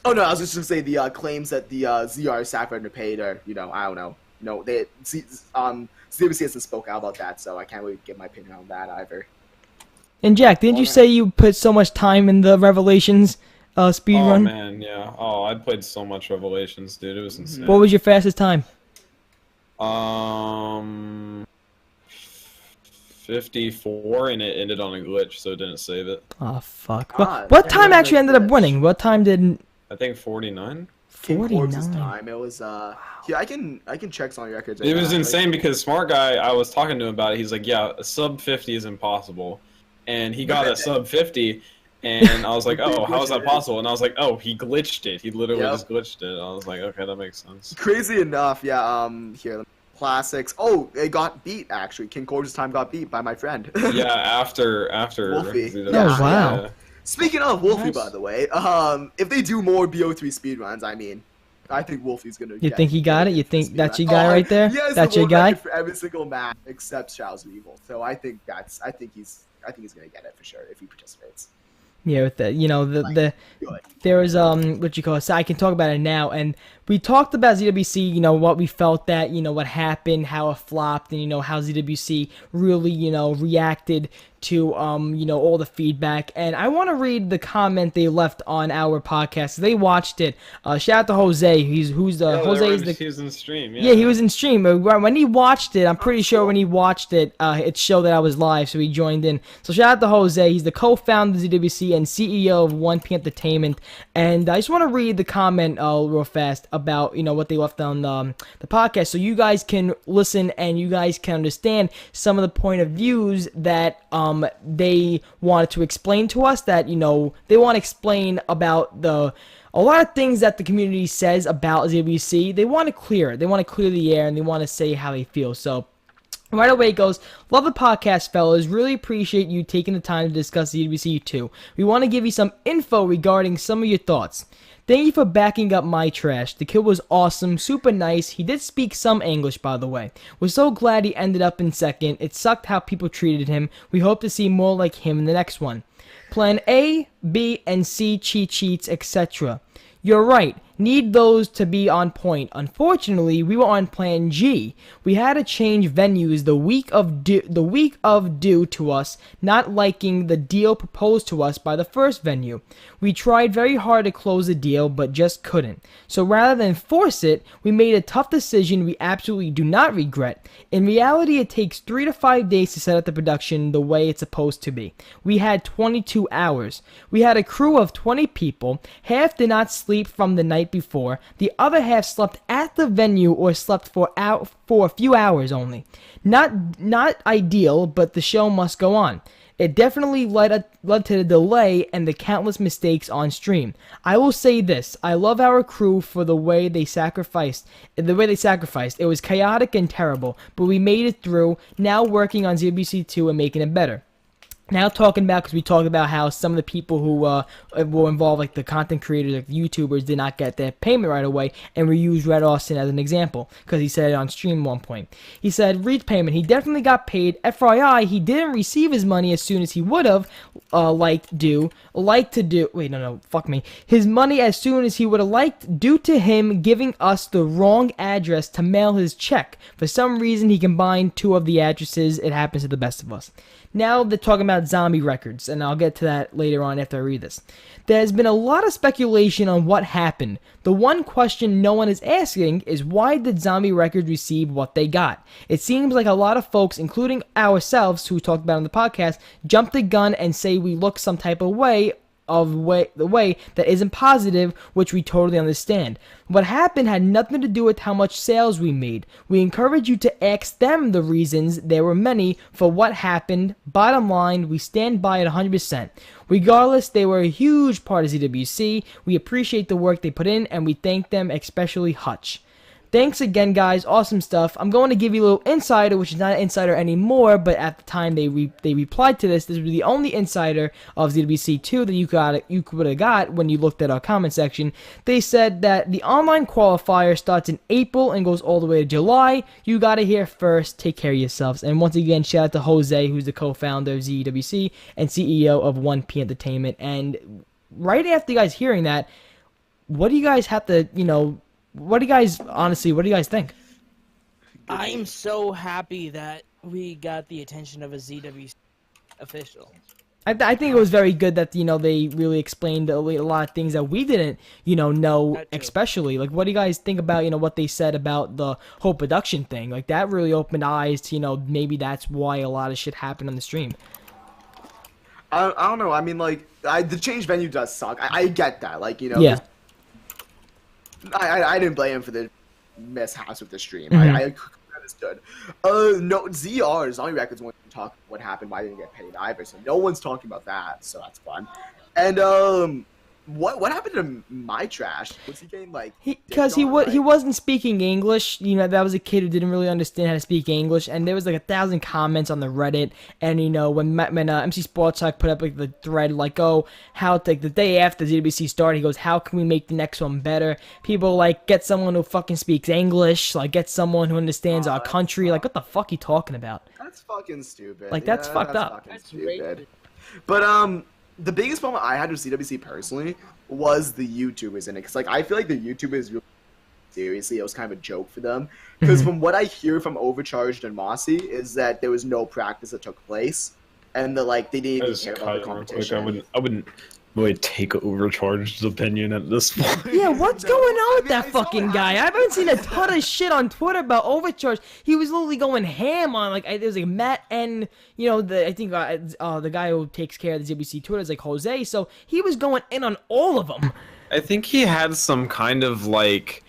Oh no, I was just gonna say the claims that the ZR staff are underpaid are, I don't know. No, ZWC hasn't spoke out about that, so I can't really give my opinion on that either. And Jack, didn't you say you put so much time in the Revelations speedrun? Oh man, yeah. Oh, I played so much Revelations, dude. It was insane. What was your fastest time? 54, and it ended on a glitch, so it didn't save it. Oh fuck! What time actually ended up winning? What time did? I think 49. 49 time. It was yeah, I can check some records. It was insane because Smart Guy, I was talking to him about it. He's like, yeah, a sub 50 is impossible, and he got a sub 50, and I was like, oh, how is that possible? And I was like, oh, he glitched it. He literally just glitched it. I was like, okay, that makes sense. Crazy enough, yeah. Here, classics. Oh, it got beat actually. King Corb's time got beat by my friend. Yeah, after Wolfie. Oh wow. Yeah. Speaking of Wolfie, by the way, if they do more BO3 speedruns, I mean, I think Wolfie's gonna. You think he got it? You think that's your guy Oh, right there? He has That's the your world guy? record for every single match except Shao's Evil. So I think he's gonna get it for sure if he participates. Yeah, with the Good. there was what you call it. So I can talk about it now, and we talked about ZWC. You know what we felt that what happened, how it flopped, and how ZWC really reacted to all the feedback. And I want to read the comment they left on our podcast. They watched it. Shout out to Jose. He was in stream. Yeah, he was in stream. When he watched it, I'm pretty sure when he watched it, it showed that I was live, so he joined in. So shout out to Jose. He's the co-founder of ZWC and CEO of 1P Entertainment. And I just want to read the comment real fast about what they left on the podcast, so you guys can listen and you guys can understand some of the point of views that they wanted to explain to us. That they want to explain about a lot of things that the community says about ZWC. They want to clear the air, and they want to say how they feel. So right away it goes, love the podcast, fellas. Really appreciate you taking the time to discuss ZWC too. We want to give you some info regarding some of your thoughts. Thank you for backing up my trash. The kid was awesome, super nice. He did speak some English, by the way. We're so glad he ended up in second. It sucked how people treated him. We hope to see more like him in the next one. Plan A, B, and C cheat sheets, etc. You're right. Need those to be on point. Unfortunately, we were on Plan G. We had to change venues the week of due to us not liking the deal proposed to us by the first venue. We tried very hard to close the deal, but just couldn't. So rather than force it, we made a tough decision we absolutely do not regret. In reality, it takes 3 to 5 days to set up the production the way it's supposed to be. We had 22 hours. We had a crew of 20 people. Half did not sleep from the night before. The other half slept at the venue or slept for a few hours only. Not ideal, but the show must go on. It definitely led to the delay and the countless mistakes on stream. I will say this: I love our crew for the way they sacrificed. It was chaotic and terrible, but we made it through. Now working on ZWC 2 and making it better. Now talking about, because we talked about how some of the people who were involved, like the content creators, like the YouTubers, did not get their payment right away, and we used Red Austin as an example, because he said it on stream at one point. He said, read payment, he definitely got paid. FYI, he didn't receive his money as soon as he would have his money as soon as he would have liked, due to him giving us the wrong address to mail his check. For some reason, he combined 2 of the addresses. It happens to the best of us. Now they're talking about Zombie Records, and I'll get to that later on after I read this. There's been a lot of speculation on what happened. The one question no one is asking is, why did Zombie Records receive what they got? It seems like a lot of folks, including ourselves, who we talked about on the podcast, jumped the gun and say we look some type of way, the way that isn't positive, which we totally understand. What happened had nothing to do with how much sales we made. We encourage you to ask them the reasons, there were many, for what happened. Bottom line, we stand by it 100%. Regardless, they were a huge part of ZWC. We appreciate the work they put in, and we thank them, especially Hutch. Thanks again, guys. Awesome stuff. I'm going to give you a little insider, which is not an insider anymore, but at the time they replied to this was the only insider of ZWC 2 that you could have got when you looked at our comment section. They said that the online qualifier starts in April and goes all the way to July. You got to hear first. Take care of yourselves. And once again, shout out to Jose, who's the co-founder of ZWC and CEO of 1P Entertainment. And right after you guys hearing that, what do you guys have to, what do you guys think? I'm so happy that we got the attention of a ZWC official. I think it was very good that, they really explained a lot of things that we didn't, know, especially. Like, what do you guys think about, what they said about the whole production thing? Like, that really opened eyes to, maybe that's why a lot of shit happened on the stream. I don't know. I mean, like, the change venue does suck. I get that. Like, Yeah. I didn't blame him for the mishaps with the stream. Mm-hmm. I understood. No, Zombie Records won't talk what happened, why they didn't get paid either, so no one's talking about that, so that's fun. And what happened to my trash? Was he getting like? Because he wasn't speaking English. You know, that was a kid who didn't really understand how to speak English, and there was like 1,000 comments on the Reddit. And you know, when MC Sports Talk put up like the thread, like, oh, how like the day after ZWC started, he goes, how can we make the next one better? People like get someone who fucking speaks English, like get someone who understands our country. Like, what the fuck are you talking about? That's fucking stupid. Like, that's fucked up. Fucking stupid. But the biggest problem I had with ZWC personally was the YouTubers in it. Cause like I feel like the YouTubers really seriously, it was kind of a joke for them. Because from what I hear from Overcharged and Mossy is that there was no practice that took place, and that like they didn't even care about the competition. I wouldn't really take Overcharged's opinion at this point. Yeah, what's going on with that fucking guy? I haven't seen a ton of shit on Twitter about Overcharge. He was literally going ham on like there was like Matt and you know the guy who takes care of the ZWC Twitter is like Jose, so he was going in on all of them. I think he had some kind of like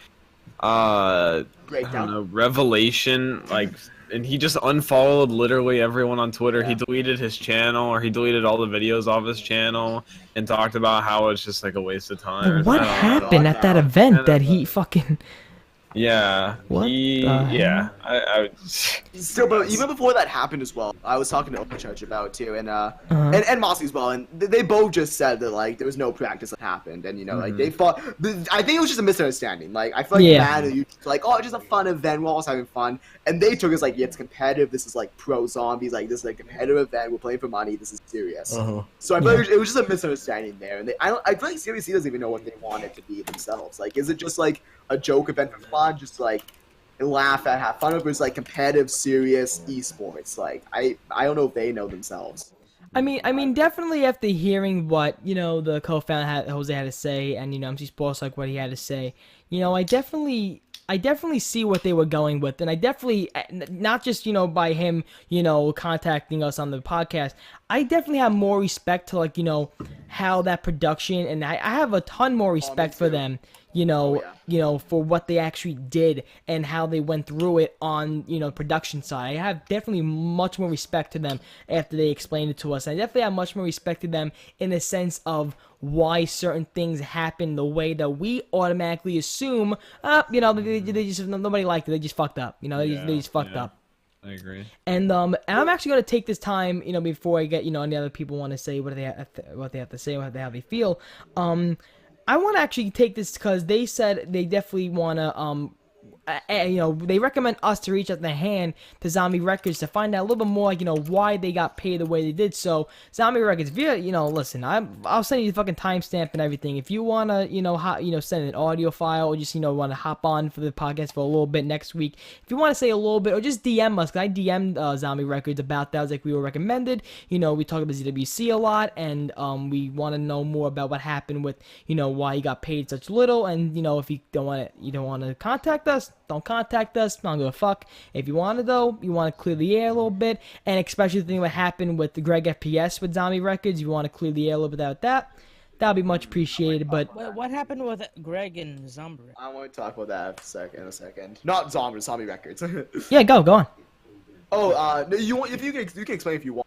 I don't know, revelation, like, and he just unfollowed literally everyone on Twitter. Yeah. He deleted his channel, or he deleted all the videos off his channel, and talked about how it's just like a waste of time. What happened at that event that he fucking? Yeah. What? Yeah. I Still, but even before that happened as well, I was talking to Overcharge about it too, and Mossy as well, and they both just said that like there was no practice that happened, and you know like they fought. I think it was just a misunderstanding. Like I feel like Matt and you like, oh, it's just a fun event, we're all having fun, and they took it as like, yeah, it's competitive. This is like pro zombies. Like this is like a competitive event. We're playing for money. This is serious. So I feel like it was just a misunderstanding there, and I feel like ZWC doesn't even know what they want it to be themselves. Like, is it just like a joke event for fun, just like laugh at, have fun with, it's like competitive, serious esports? Like I don't know if they know themselves. I mean, definitely after hearing what you know the co-founder Jose had to say, and you know MC Sports like what he had to say, you know, I definitely see what they were going with, and I definitely not just you know by him you know contacting us on the podcast. I definitely have more respect to like you know how that production, and I have a ton more respect for them. You know, for what they actually did and how they went through it on, you know, production side. I have definitely much more respect to them after they explained it to us. I definitely have much more respect to them in the sense of why certain things happen the way that we automatically assume, you know, they just, nobody liked it. They just fucked up. You know, they just fucked up. I agree. And I'm actually going to take this time, you know, before I get, you know, any other people want to say what they have to say, how they feel. I want to actually take this because they said they definitely want to, you know, they recommend us to reach out the hand to Zombie Records to find out a little bit more, like, you know, why they got paid the way they did. So, Zombie Records, if you, you know, listen, I'll send you the fucking timestamp and everything. If you want to, you know, send an audio file or just, you know, want to hop on for the podcast for a little bit next week. If you want to say a little bit or just DM us, because I DM'd Zombie Records about that. I was like, we were recommended. You know, we talk about ZWC a lot, and we want to know more about what happened with, you know, why he got paid such little. And, you know, if you don't want to contact us, don't contact us. I don't give a fuck. If you want to, though, you want to clear the air a little bit, and especially the thing that happened with the Greg FPS with Zombie Records, you want to clear the air a little bit about that. That'll be much appreciated. But what happened with Greg and Zombro? I want to talk about that in a second. Not Zombro, Zombie Records. Yeah, go on. Oh, you want? If you can explain if you want,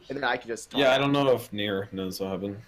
and then I can just talk. Yeah, I don't know if Nier knows what happened.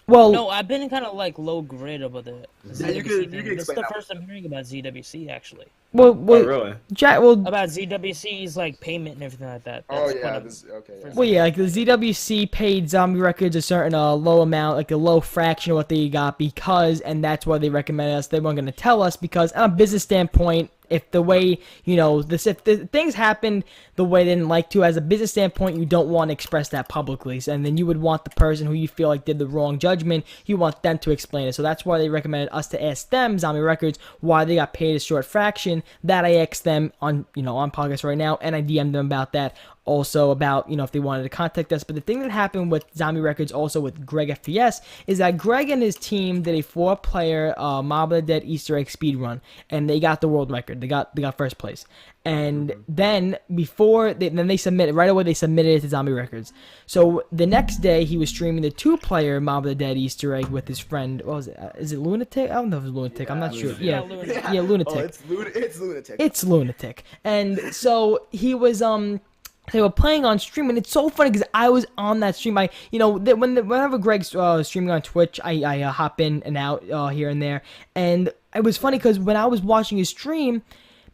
Well, no, I've been kind of like low grade about the yeah, you can This is the first I'm hearing about ZWC actually. Well, really? About ZWC's like payment and everything like that. That's okay. Yeah. Well, yeah, like the ZWC paid Zombie Records a certain low amount, like a low fraction of what they got because, and that's why they recommended us. They weren't going to tell us because, on a business standpoint, if the way, you know, if the things happened the way they didn't like to, as a business standpoint, you don't want to express that publicly. And then you would want the person who you feel like did the wrong judgment, you want them to explain it. So that's why they recommended us to ask them, Zombie Records, why they got paid a short fraction. That I asked them on, you know, on podcast right now, and I DM'd them about that. Also about, you know, if they wanted to contact us. But the thing that happened with Zombie Records, also with Greg FPS, is that Greg and his team did a 4-player Mob of the Dead Easter egg speedrun, and they got the world record. They got first place. And then they submitted right away. They submitted it to Zombie Records. So the next day, he was streaming the 2-player Mob of the Dead Easter egg with his friend. What was it? Is it Lunatic? I don't know if it's Lunatic. I'm not sure. Yeah, Lunatic. Oh, it's Lunatic. It's Lunatic. And so he was they were playing on stream, and it's so funny because I was on that stream. Whenever Greg's streaming on Twitch, I hop in and out here and there, and it was funny because when I was watching his stream,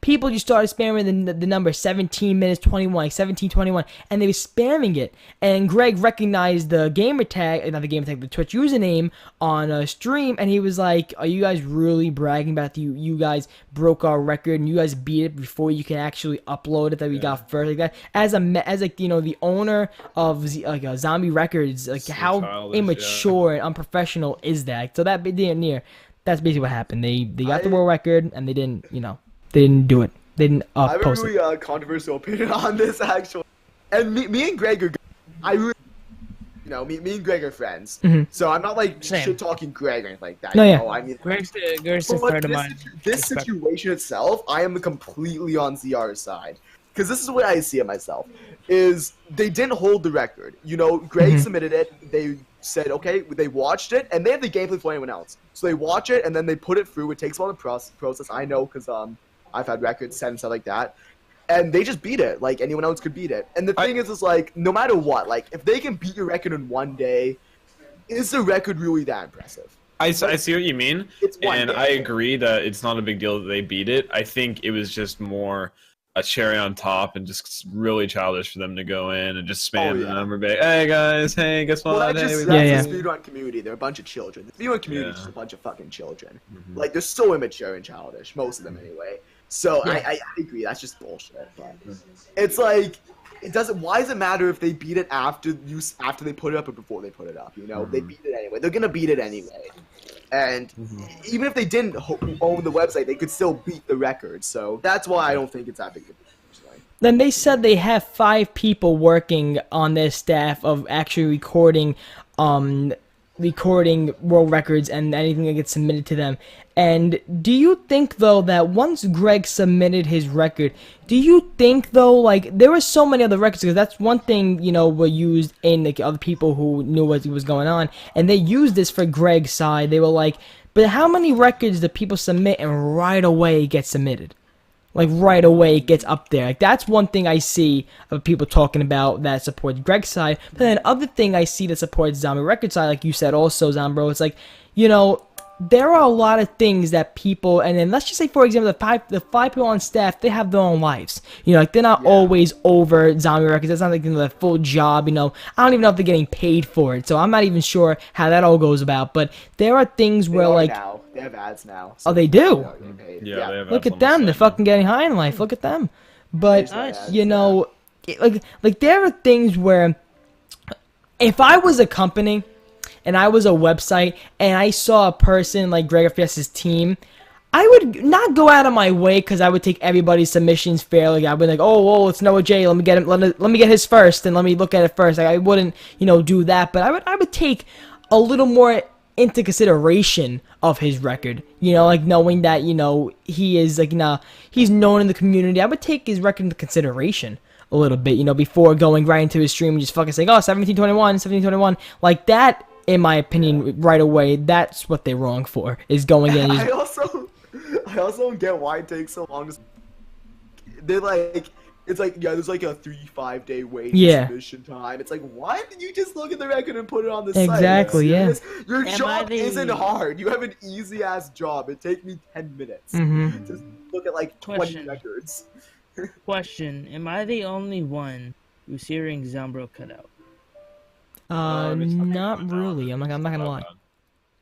people just started spamming the number 17 minutes 21, like 1721, and they were spamming it. And Greg recognized the gamer tag, not the gamer tag, the Twitch username on stream, and he was like, "Are you guys really bragging about you guys broke our record and you guys beat it before you can actually upload it that we got first?" Like that, as the owner of Zombie Records, like So how childish, immature and unprofessional is that? So that's basically what happened. They got the world record and they didn't do it. They didn't I have a post it. really controversial opinion on this, actually. And me and Greg are, me and Greg are friends. Mhm. So I'm not like Same. shit talking Greg or anything like that. No, you yeah. know? I mean, Greg's a but friend of mine. this situation itself, I am completely on ZR's side. Because this is what I see it myself. Is they didn't hold the record. Greg submitted it. They said, okay, they watched it, and they have the gameplay for anyone else. So they watch it, and then they put it through. It takes a lot of process. I know, because I've had records set and stuff like that. And they just beat it, like anyone else could beat it. And the thing is like, no matter what, like, if they can beat your record in one day, is the record really that impressive? I see what you mean, It's one and day. I agree that it's not a big deal that they beat it. I think it was just more a cherry on top and just really childish for them to go in and just spam the number. Be like, hey guys, hey, guess what? Well, Hey, we that's beat the it." speedrun community. They're a bunch of children. The speedrun community is Yeah. just a bunch of fucking children. Mhm. Like, they're so immature and childish, most of them anyway. So I agree, that's just bullshit. But it's like, it doesn't. Why does it matter if they beat it after they put it up or before they put it up? They beat it anyway. They're gonna beat it anyway. And even if they didn't own the website, they could still beat the record. So that's why I don't think it's that big of a deal. Then they said they have 5 people working on their staff of actually recording world records and anything that gets submitted to them. And do you think though that once Greg submitted his record, do you think though, like, there were so many other records, because that's one thing were used in like other people who knew what was going on, and they used this for Greg's side. They were like, but how many records do people submit and right away get submitted? Like, right away it gets up there. Like, that's one thing I see of people talking about that supports Greg's side. But then other thing I see that supports Zombie Records side, like you said also, Zombro, it's like, there are a lot of things that people, and then let's just say, for example, the five people on staff, they have their own lives. Like, they're not always over Zombie Records. That's not like their full job. I don't even know if they're getting paid for it. So I'm not even sure how that all goes about. But there are things where, like, now. They have ads now. oh, they do. Yeah, they have Look ads at on the them. They're site. fucking getting high in life. Look at them. But, Nice. like there are things where if I was a company and I was a website and I saw a person like Greg Fiesta's team, I would not go out of my way because I would take everybody's submissions fairly. I would be like, oh, it's Noah J. Let me get him. Let me get his first, and let me look at it first. Like, I wouldn't, do that. But I would take a little more into consideration of his record. Like knowing that he is like he's known in the community. I would take his record into consideration a little bit. Before going right into his stream and just fucking saying, oh, 1721, 1721, like that. In my opinion, right away, that's what they're wrong for, is going in. I also don't get why it takes so long. They're like, it's like, there's like a 3-5 day wait submission time. It's like, why did you just look at the record and put it on the site? Exactly, yeah. Your Am job I the- isn't hard. You have an easy ass job. It takes me 10 minutes. Mhm. Just look at like 20 Question. records. Question: am I the only one who's hearing Zombro cut out? It's Not really. I'm not gonna lie.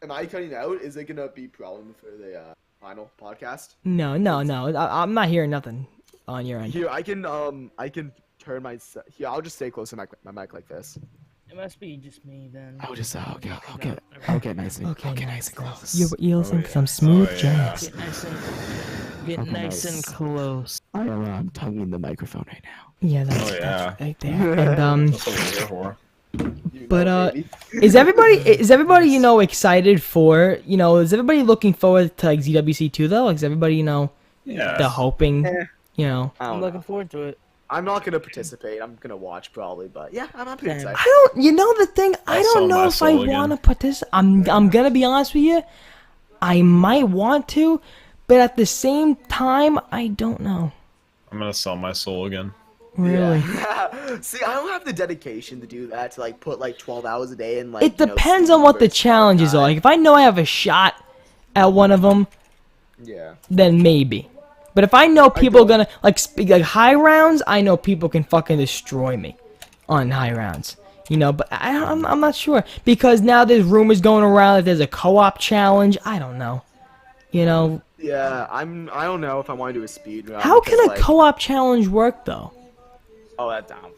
Am I cutting out? Is it gonna be a problem for the final podcast? No. I'm not hearing nothing on your end. Here, I can turn my here. I'll just stay close to my mic like this. It must be just me then. I'll just Cut out. okay, nice and nice and close. You listen to some smooth yeah. jazz. Get nice and close. I am tonguing the microphone right now. Yeah, that's, Oh, yeah. that's right there. And That's what we're here for. But, is everybody excited for is everybody looking forward to like ZWC 2 though? Like, is everybody Yeah. they're hoping I I'm don't looking know. forward to it. I'm not gonna participate. I'm gonna watch probably, but yeah, I'm pretty Same. excited. I don't the thing, I I'll don't sell know my if I soul again. want to participate. I'm gonna be honest with you, I might want to, but at the same time I don't know. I'm gonna sell my soul again. Really? Yeah. See, I don't have the dedication to do that, to like put like 12 hours a day and like. It depends on what the challenges are. Like, if I know I have a shot at one of them, Yeah. then maybe. But if I know people are gonna like high rounds, I know people can fucking destroy me on high rounds. You know, but I'm not sure because now there's rumors going around that there's a co-op challenge. I don't know. You know. Yeah, I don't know if I want to do a speed run. How can because, a like, co-op challenge work though? Oh, I don't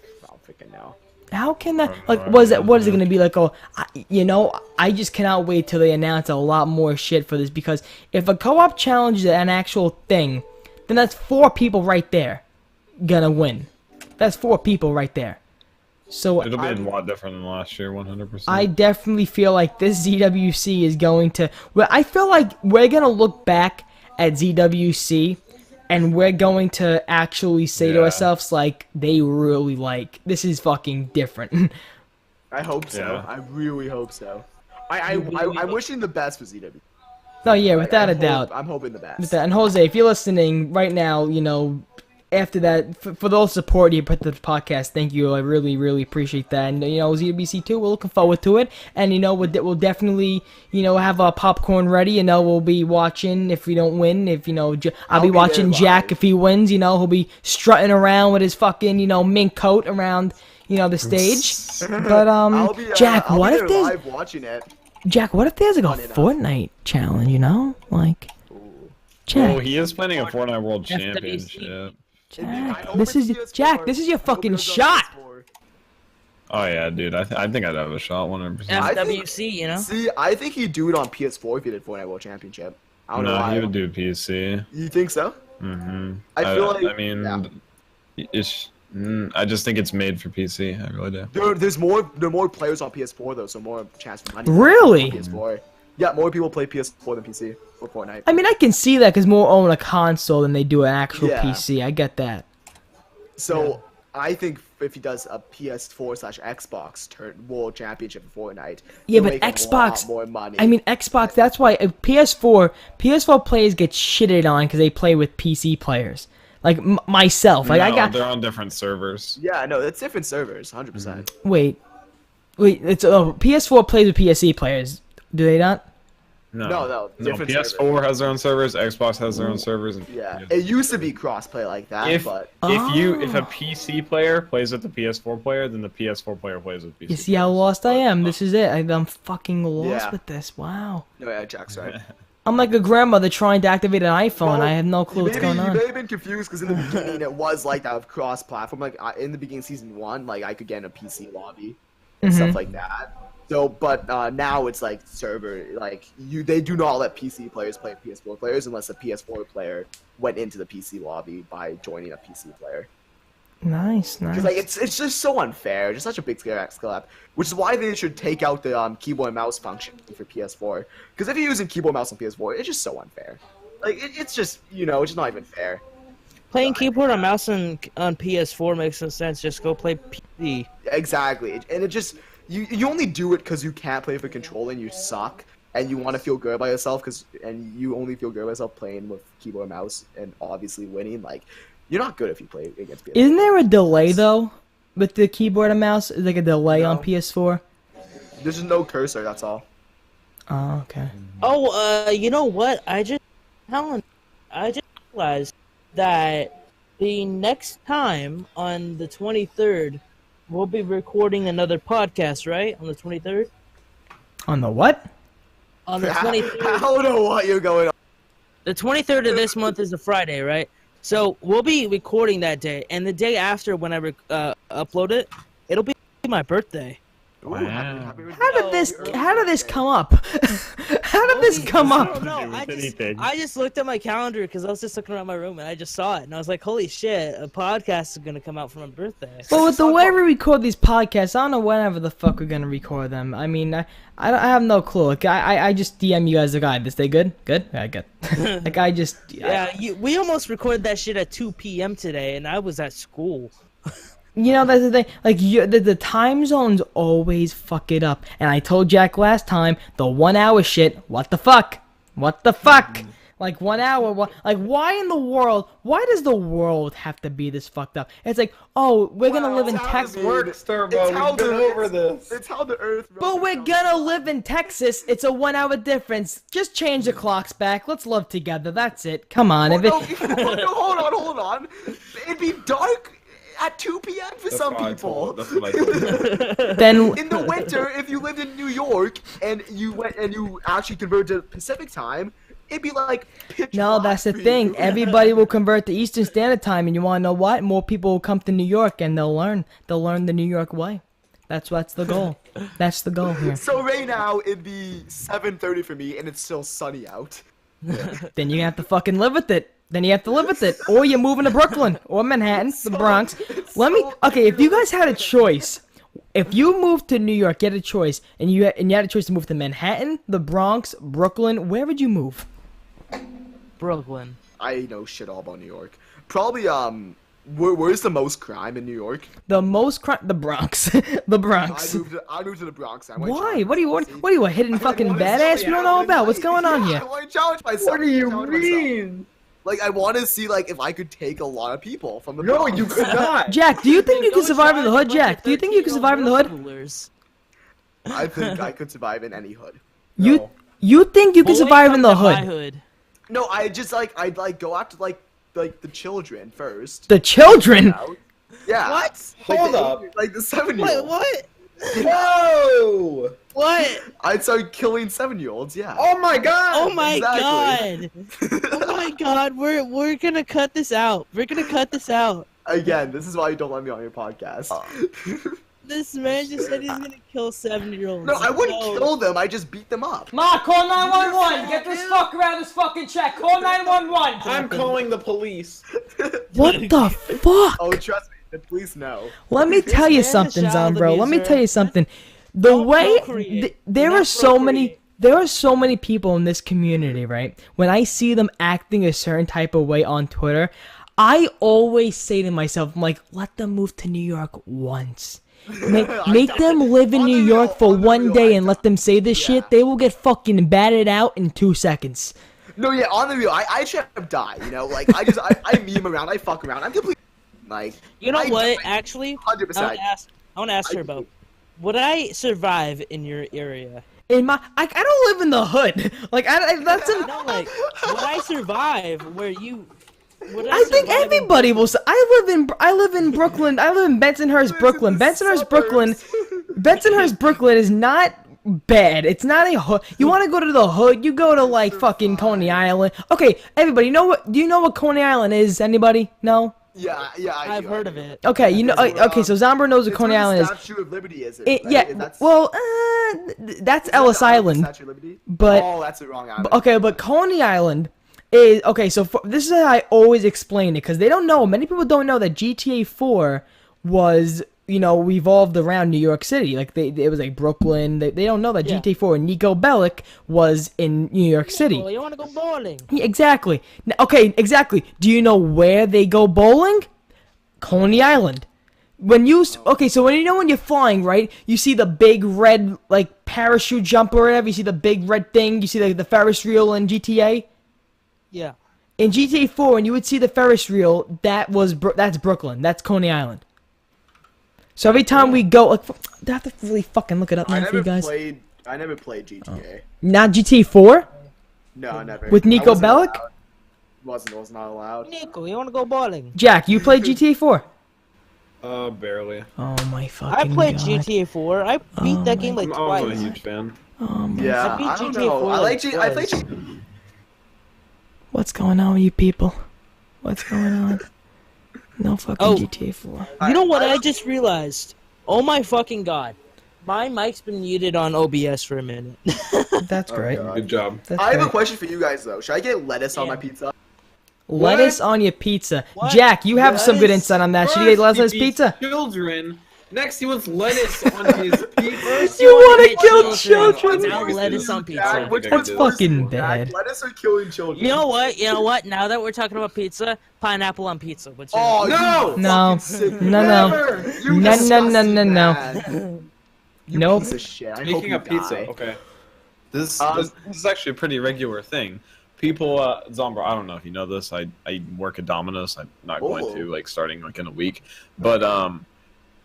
freaking know. How can that like what is it gonna be like? Oh, I just cannot wait till they announce a lot more shit for this because if a co-op challenge is an actual thing, then that's 4 people right there gonna win. That's 4 people right there. So It'll be a lot different than last year, 100%. I definitely feel like this ZWC is going to. Well, I feel like we're gonna look back at ZWC, and we're going to actually say to ourselves like, they really like this is fucking different. I hope so. Yeah. I really hope so. I'm wishing the best for ZW. No, yeah, without a doubt. I'm hoping the best. And Jose, if you're listening right now, you know, after that, for the support you put to the podcast, thank you. I really, really appreciate that. And, you know, ZWC 2, we're looking forward to it. And, you know, we'll definitely, you know, have our popcorn ready. You know, we'll be watching if we don't win. If, you know, I'll be watching Jack if he wins. You know, he'll be strutting around with his fucking, you know, mink coat around, you know, the stage. But, Jack, what if there's... live watching it. Jack, what if there's like a Fortnite challenge, you know? Like... Jack. Oh, he is planning a Fortnite World Championship. Jack, this is your fucking shot. Oh yeah, dude. I think I'd have a shot 100%. ZWC, you know. See, I think he'd do it on PS4 if he did Fortnite World Championship. I don't know why. he would do PC. You think so? Mm-hmm. I feel like. I mean, I just think it's made for PC. I really do. There are more players on PS4 though, so more chance for money. Really? On PS4. Yeah, more people play PS4 than PC for Fortnite. I mean, I can see that because more own a console than they do an actual Yeah. PC. I get that. So I think if he does a PS4/Xbox World Championship for Fortnite, Yeah, he'll but make Xbox. a lot more money. I mean, Xbox. That's why PS4 players get shitted on because they play with PC players. Like myself. Like No, I got. they're on different servers. yeah, no, it's different servers, 100%. Mm-hmm. Wait. It's PS4 plays with PC players. Do they not? No, different PS4 servers. has their own servers. Xbox has their own servers. And, Yeah, it used to be crossplay like that, but if a PC player plays with the PS4 player, then the PS4 player plays with PC. You see how lost I am? This is it. I'm fucking lost Yeah. with this. Wow. no, yeah, Jack's right. I'm like a grandmother trying to activate an iPhone. I have no clue what's going on. You may have been confused because in the beginning it was like that with cross-platform. Like in the beginning, season 1, like I could get in a PC lobby and stuff like that. So, but now it's like server. Like they do not let PC players play PS4 players unless a PS4 player went into the PC lobby by joining a PC player. Nice. Because like it's just so unfair. It's just such a big scale, which is why they should take out the keyboard and mouse function for PS4. Because if you're using keyboard and mouse on PS4, it's just so unfair. Like it's just it's just not even fair. Playing keyboard and mouse on PS4 makes no sense. Just go play PC. Exactly, and it just you only do it because you can't play for controller and you suck, and you want to feel good by yourself and you only feel good by yourself playing with keyboard and mouse and obviously winning. Like you're not good if you play against PS4. Isn't there a delay though with the keyboard and mouse? Is like a delay on No. PS4? There's just no cursor. That's all. Oh, okay. Oh, you know what? I just realized that the next time on the 23rd, we'll be recording another podcast, right? On the 23rd? On the what? On the I 23rd. don't know what you're going on. The 23rd of this month is a Friday, right? So we'll be recording that day, and the day after when I upload it, it'll be my birthday. Ooh, happy How did this come up? How did this come up? No, I just looked at my calendar because I was just looking around my room and I just saw it and I was like, holy shit, a podcast is gonna come out for my birthday. Well, with the way we record these podcasts, I don't know whenever the fuck we're gonna record them. I mean, I have no clue. Like, I just DM you guys, like, this day good? Good? Yeah, good. Like, I just... Yeah, we almost recorded that shit at 2 p.m. today and I was at school. You know, that's the thing. Like, the time zones always fuck it up. And I told Jack last time, the 1 hour shit, what the fuck? What the fuck? Like 1 hour, like why in the world? Why does the world have to be this fucked up? It's like, oh, we're gonna live in Texas. Works, Turbo. We've been over this. It's how the Earth. But we're gonna live in Texas. It's a 1 hour difference. Just change the clocks back. Let's live together. That's it. Come on. No, hold on. It'd be dark at 2 p.m. for some people. That's what I told. Then In the winter, if you lived in New York and you actually converted to Pacific time, it'd be like pitch no, black that's the for you. thing. Everybody will convert to Eastern Standard Time, and you want to know what? More people will come to New York, and they'll learn. They'll learn the New York way. That's the goal. That's the goal here. So right now it'd be 7:30 for me, and it's still sunny out. Then you have to fucking live with it. Then you have to live with it, or you're moving to Brooklyn or Manhattan, the Bronx. Okay, if you guys had a choice, if you moved to New York, get a choice, and you had a choice to move to Manhattan, the Bronx, Brooklyn, where would you move? Brooklyn. I know shit all about New York. Probably where's the most crime in New York? The most crime, the Bronx, the Bronx. I moved to the Bronx. Why? What do you want? What are you, a hidden fucking badass we don't know about? What's going on here? I want to challenge myself. What do you mean? Like, I want to see, like, if I could take a lot of people from the No, Bronx. you could not. Jack, do you think you can survive in the hood, Jack? Do you think you can survive in the hood? I think I could survive in any hood. You think you can survive in the hood? No, I'd go after, like the children first. The children? Yeah. What? Like Hold the up. Like the 7-year-olds. What? Whoa! What? I'd start killing 7-year-olds, yeah. Oh my god! Oh my Exactly. god! Oh my god! We're gonna cut this out. We're gonna cut this out. Again, this is why you don't let me on your podcast. This man just said he's gonna kill 7-year-olds. No, I wouldn't kill them, I just beat them up. Ma, call 911. Get this fucker out of this fucking check. Call 911. I'm calling the police. What the fuck? Oh, trust me, the police know. Let me tell you man is something, child Zombro. Let me abuser. tell you something. The Don't way procreate. there Do are not so many procreate. there are so many people in this community, right? When I see them acting a certain type of way on Twitter, I always say to myself, I'm like, let them move to New York once. Make them live in On the New York real, for on the one real, day I and let them say this yeah. shit. They will get fucking batted out in 2 seconds. No, yeah, on the real, I should have died, you know? Like, I meme around, I fuck around, I'm completely, like... You know I what? die Actually, 100%. I want to ask her about. Would I survive in your area? In my, I don't live in the hood. Like, that's a... No, like, would I survive where you? Would I think survive in everybody will. I live in Brooklyn. I live in Bensonhurst, Brooklyn. Bensonhurst, Brooklyn. Bensonhurst, Brooklyn is not bad. It's not a hood. You want to go to the hood? You go to like fucking Coney Island. Okay, everybody, you know what? Do you know what Coney Island is? Anybody? No. Yeah, I've heard of it. Okay, you know. Okay, so Zombro knows what It's Coney where the Island is. Statue of Liberty is. It, right? yeah. That's, Well, that's Ellis the Island. Statue of Liberty? But Oh, that's the wrong island. okay, but Coney Island is okay. So this is how I always explain it because they don't know. Many people don't know that GTA 4 was revolved around New York City. Like it was like Brooklyn. They don't know that Yeah. GTA 4 and Nico Bellic was in New York City. Well, you want to go bowling? Yeah, exactly. Okay, exactly. Do you know where they go bowling? Coney Island. When you so when you're flying, right? You see the big red like parachute jump or whatever. You see the big red thing. You see the Ferris wheel in GTA. Yeah. In GTA 4, when you would see the Ferris wheel, that's Brooklyn. That's Coney Island. So every time we go, like, do I have to really fucking look it up now for you guys? I never played GTA. Not GTA 4 No, never. with Nico I wasn't Bellic. allowed. Was not allowed. Nico, you want to go bowling? Jack, you played GTA 4? Barely. Oh my fucking I played God. GTA 4. I beat that game like I'm not a twice. huge fan. Oh my. Yeah, I beat I don't GTA know. 4 I like like I played. twice. What's going on with you people? What's going on? No fucking Oh. GTA 4. You know what I just realized? Oh my fucking god. My mic's been muted on OBS for a minute. That's great. God. Good job. That's I have a great. question for you guys though. Should I get lettuce on Yeah. my pizza? Lettuce on your pizza. What? Jack, you have some good Lettuce? insight on that. Should you get lettuce on his First he beats pizza? Children. Next, he wants lettuce on his pizza. You wanna hit kill children? Now lettuce on pizza. Jack, Which That's one's fucking worse, Jack? bad. Lettuce or killing children? You know what? You know what? Now that we're talking about pizza, pineapple on pizza. What's your Oh No! No. fucking sick No, no. Never! You No, no, no, disgusting no, no. man. You Nope. piece of shit. I hope Speaking you of pizza, die. okay. This Um, is actually a pretty regular thing. people, Zombro, I don't know if you know this. I work at Domino's. I'm not going to starting in a week, but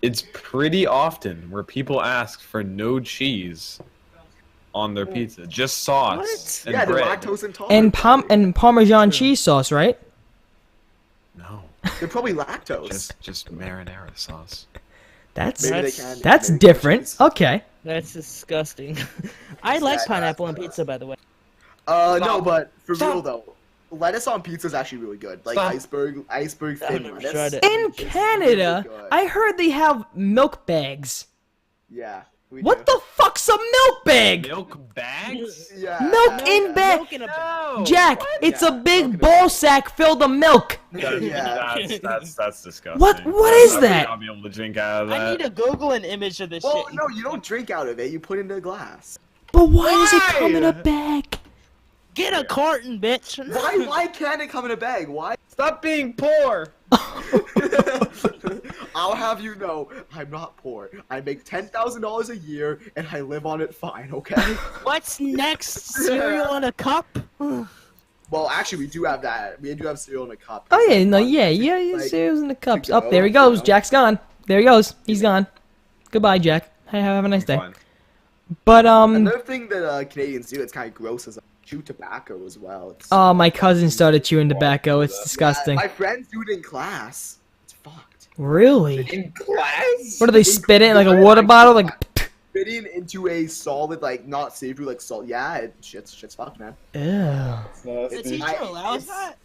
it's pretty often where people ask for no cheese on their pizza, just sauce and Yeah, they're bread. lactose intolerant. And Parmesan cheese sauce, right? No, They're probably lactose. just marinara sauce. That's Maybe they can. that's Maybe different. cheese. Okay. That's disgusting. I like pineapple on pizza, by the way. No, but for real though, lettuce on pizza is actually really good. Like Stop. iceberg I've thin never lettuce. tried it. In It's Canada, really good. I heard they have milk bags. Yeah. We What do. the fuck's a milk bag? Milk bags? Yeah. Milk in bag. Milk in a No. Jack, it's a Yeah, big milk in a ball bag. sack filled of milk. Yeah. That's disgusting. What is I would that? not be able to drink out of that. I need to Google an image of this Well, shit. no, you don't drink out of it. You put it in a glass. But why does it come in a Why? bag? Get a carton, bitch. Why can't it come in a bag? Why? Stop being poor. I'll have you know, I'm not poor. I make $10,000 a year, and I live on it fine. Okay. What's next? Cereal in a cup? Well, actually, we do have that. We do have cereal in a cup. Oh yeah, no, Like, yeah, like, cereals in the cups. to Oh, go, there he you goes. know? Jack's gone. There he goes. He's gone. Goodbye, Jack. Hey, have a nice day. Fine. But Another thing that Canadians do, it's kind of gross, is chew tobacco as well. It's, oh, my cousin started chewing tobacco. It's disgusting. my friends do it in class. It's fucked. Really? In class? What do they spit it in like a water bottle? Like, Spitting into a solid, like not savory, like salt. Yeah, shit's fucked, man. ew. The teacher allows that?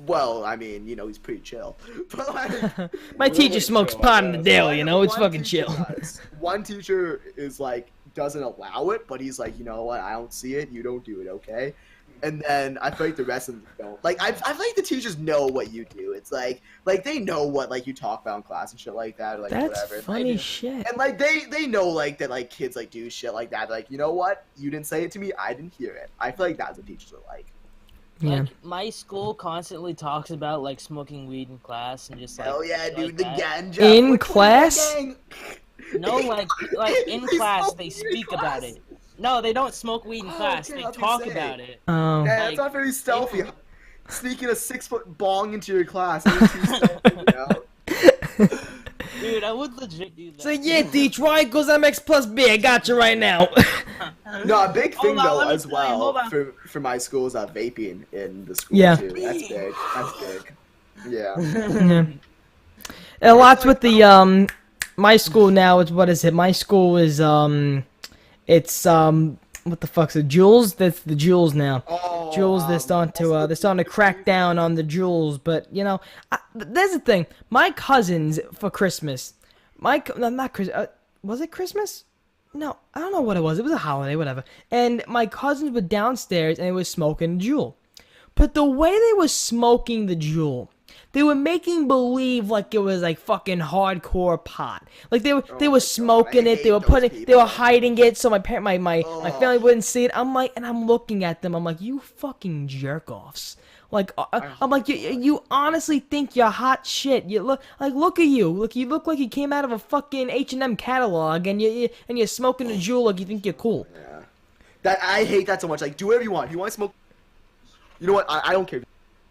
Well, I mean, he's pretty chill. But like, My teacher smokes pot in the daily, you know. It's one fucking teacher chill. does. One teacher is like doesn't allow it, but he's like, you know what? I don't see it. You don't do it, okay? And then I feel like the rest of them don't. Like I feel like the teachers know what you do. It's like they know what like you talk about in class and shit like that, or like That's whatever. funny Like, shit. and like they know like that like kids like do shit like that. Like, you know what? You didn't say it to me. I didn't hear it. I feel like that's what teachers are like. Yeah. Like, my school constantly talks about like smoking weed in class and just like Hell yeah, shit dude, like the that. ganja. In We're class? gang. No, like in They class smoke they weed in speak about class? it. No, they don't smoke weed in Oh, class. okay, They I was talk gonna say. about it. Oh. Yeah, that's Like, not very stealthy. Sneaking a 6-foot bong into your class. Ain't too stealthy, you know? Dude, I would legit do that. So yeah, teach, why? Cause I'm X plus B. I got you right now. No, a big thing Hold on, though let me as tell you, hold well on. for my school is vaping in the school Yeah. too. That's big. That's big. Yeah. Yeah. A lot's with the my school now is what is it? My school is it's what the fuck's it? Jules? That's the Jules now. Oh, Jules, they're starting to crack down on the Jules, but there's the thing. My cousins for Christmas, not Christmas. Was it Christmas? No, I don't know what it was. It was a holiday, whatever. And my cousins were downstairs and they were smoking a Juul. But the way they were smoking the Juul, they were making believe like it was like fucking hardcore pot. Like they were smoking I it. They were hate those they people. were hiding it so my family wouldn't see it. I'm like, and I'm looking at them. I'm like, you fucking jerk offs. Like I'm like, you honestly think you're hot shit. You look at you. Look, you look like you came out of a fucking H&M catalog, and you're smoking a Juul like you think you're cool. Yeah. That I hate that so much. Like, do whatever you want. If you want to smoke, you know what? I don't care.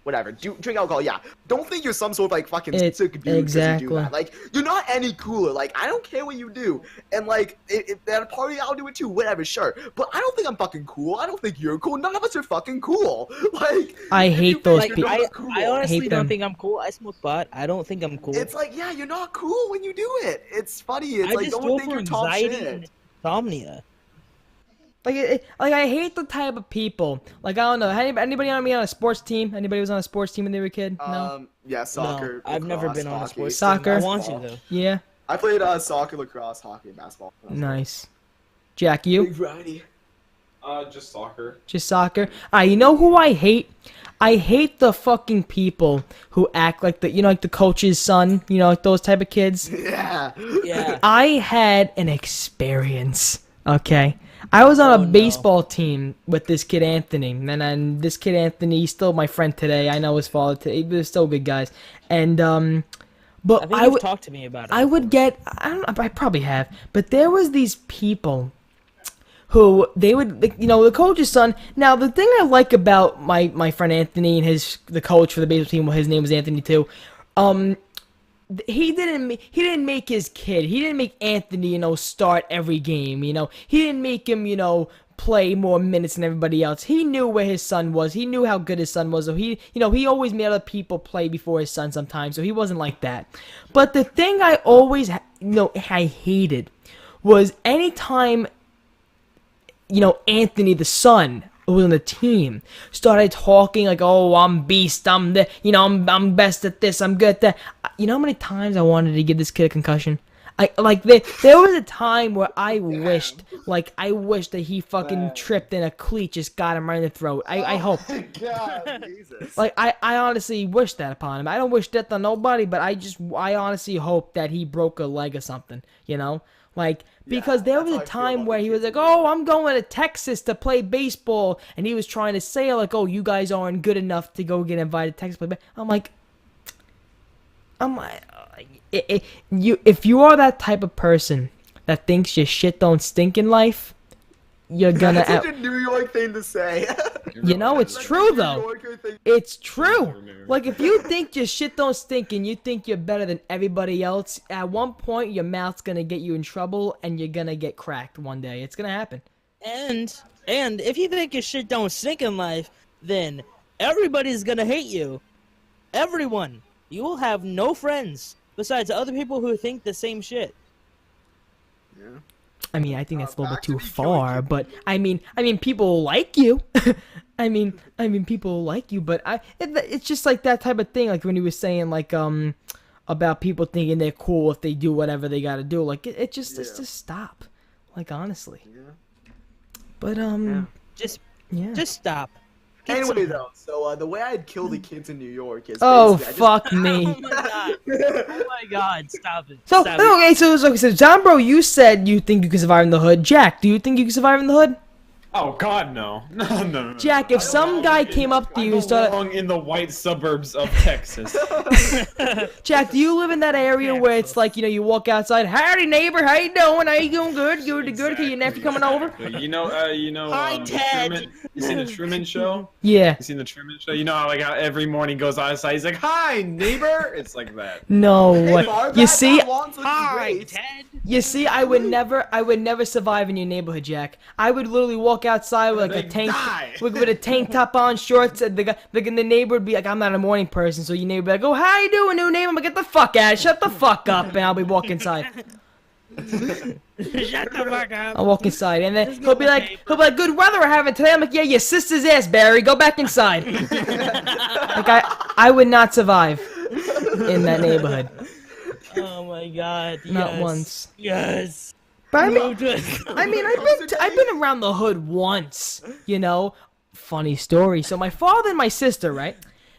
Whatever. Drink alcohol. Yeah. Don't think you're some sort of like fucking sick dude because exactly. you do that. Like, you're not any cooler. Like, I don't care what you do. And like, if at a party, I'll do it too. Whatever. Sure. But I don't think I'm fucking cool. I don't think you're cool. None of us are fucking cool. Like, I if hate you those think people. you're I, not cool, I honestly Hate don't them. think I'm cool. I smoke pot. I don't think I'm cool. it's like, yeah, you're not cool when you do it. It's funny. It's I like, just don't go think for you're top anxiety shit. and insomnia. Like I hate the type of people. Like, I don't know. Anybody on a sports team? Anybody was on a sports team when they were a kid? No. Yeah, soccer. No, I've never lacrosse, been on a hockey, sports Soccer. team. I want to though. Yeah. I played soccer, lacrosse, hockey, and basketball. Nice. Jack, you? Big variety. Just soccer. Just soccer? You know who I hate? I hate the fucking people who act like like the coach's son, like those type of kids. Yeah. Yeah. I had an experience, okay? I was on a no. baseball team with this kid Anthony, and then this kid Anthony, he's still my friend today. I know his father today. They're still good guys. And but I think you've talked to me about it. I would get, I don't know, I probably have, but there was these people who they would, the coach's son. Now, the thing I like about my friend Anthony and the coach for the baseball team, well, his name was Anthony too. He didn't make his kid. He didn't make Anthony, start every game. He didn't make him, play more minutes than everybody else. He knew where his son was. He knew how good his son was. So he always made other people play before his son sometimes. So he wasn't like that. But the thing I always, I hated was anytime, Anthony, the son, who was on the team, started talking like, "Oh, I'm beast. I'm I'm best at this. I'm good at that." You know how many times I wanted to give this kid a concussion? There was a time where I wished that he fucking tripped and a cleat just got him right in the throat. I hope. God, Jesus. I honestly wish that upon him. I don't wish death on nobody, but I honestly hope that he broke a leg or something, because there was a time where he was like, "Oh, I'm going to Texas to play baseball," and he was trying to say like, "Oh, you guys aren't good enough to go get invited to Texas to play baseball." I'm like, if you are that type of person that thinks your shit don't stink in life, you're gonna. That's such a New York thing to say. It's true though. It's true. Like if you think your shit don't stink and you think you're better than everybody else, at one point your mouth's gonna get you in trouble and you're gonna get cracked one day. It's gonna happen. And if you think your shit don't stink in life, then everybody's gonna hate you. Everyone. You will have no friends besides other people who think the same shit. Yeah. I mean, I think that's a little bit too far, but I mean, people like you. I mean, people like you, but it's just like that type of thing. Like when he was saying, like, about people thinking they're cool if they do whatever they gotta do. Like it's just stop. Like honestly. Yeah. But Just yeah. stop. Anyway, though, so the way I'd kill the kids in New York is. Oh basically fuck me. Oh my god. Oh my god, stop it. So Stop it. okay, so Zombro, you said you think you can survive in the hood. Jack, do you think you can survive in the hood? Oh God, no. No. Jack, if some guy came up to you and I started, belong in the white suburbs of Texas. Jack, do you live in that area where it's like, you walk outside, "Howdy neighbor, how you doing? How you doing? Good. Okay, your nephew coming over?" Hi, Ted. You seen the Truman Show? Yeah. You seen the Truman Show? You know how how every morning he goes outside, he's like, "Hi, neighbor." It's like that. No Hey, way. Marv, You see, that lawn's looking Hi, great. Ted. you see, I would never survive in your neighborhood, Jack. I would literally walk outside with like a They tank, die. with a tank top on, shorts, and the neighbor would be like, "I'm not a morning person," so your neighbor would be like, "Oh, how you doing, new neighbor?" I'm like, "Get the fuck out, shut the fuck up," and I'll be walking inside. Shut the fuck up. I'll walk inside, and then he'll be like, "Good weather we're having today." I'm like, "Yeah, your sister's ass, Barry. Go back inside." Like I would not survive in that neighborhood. Oh my god. Not yes. once. Yes. But I've been around the hood once, Funny story. So my father and my sister, right?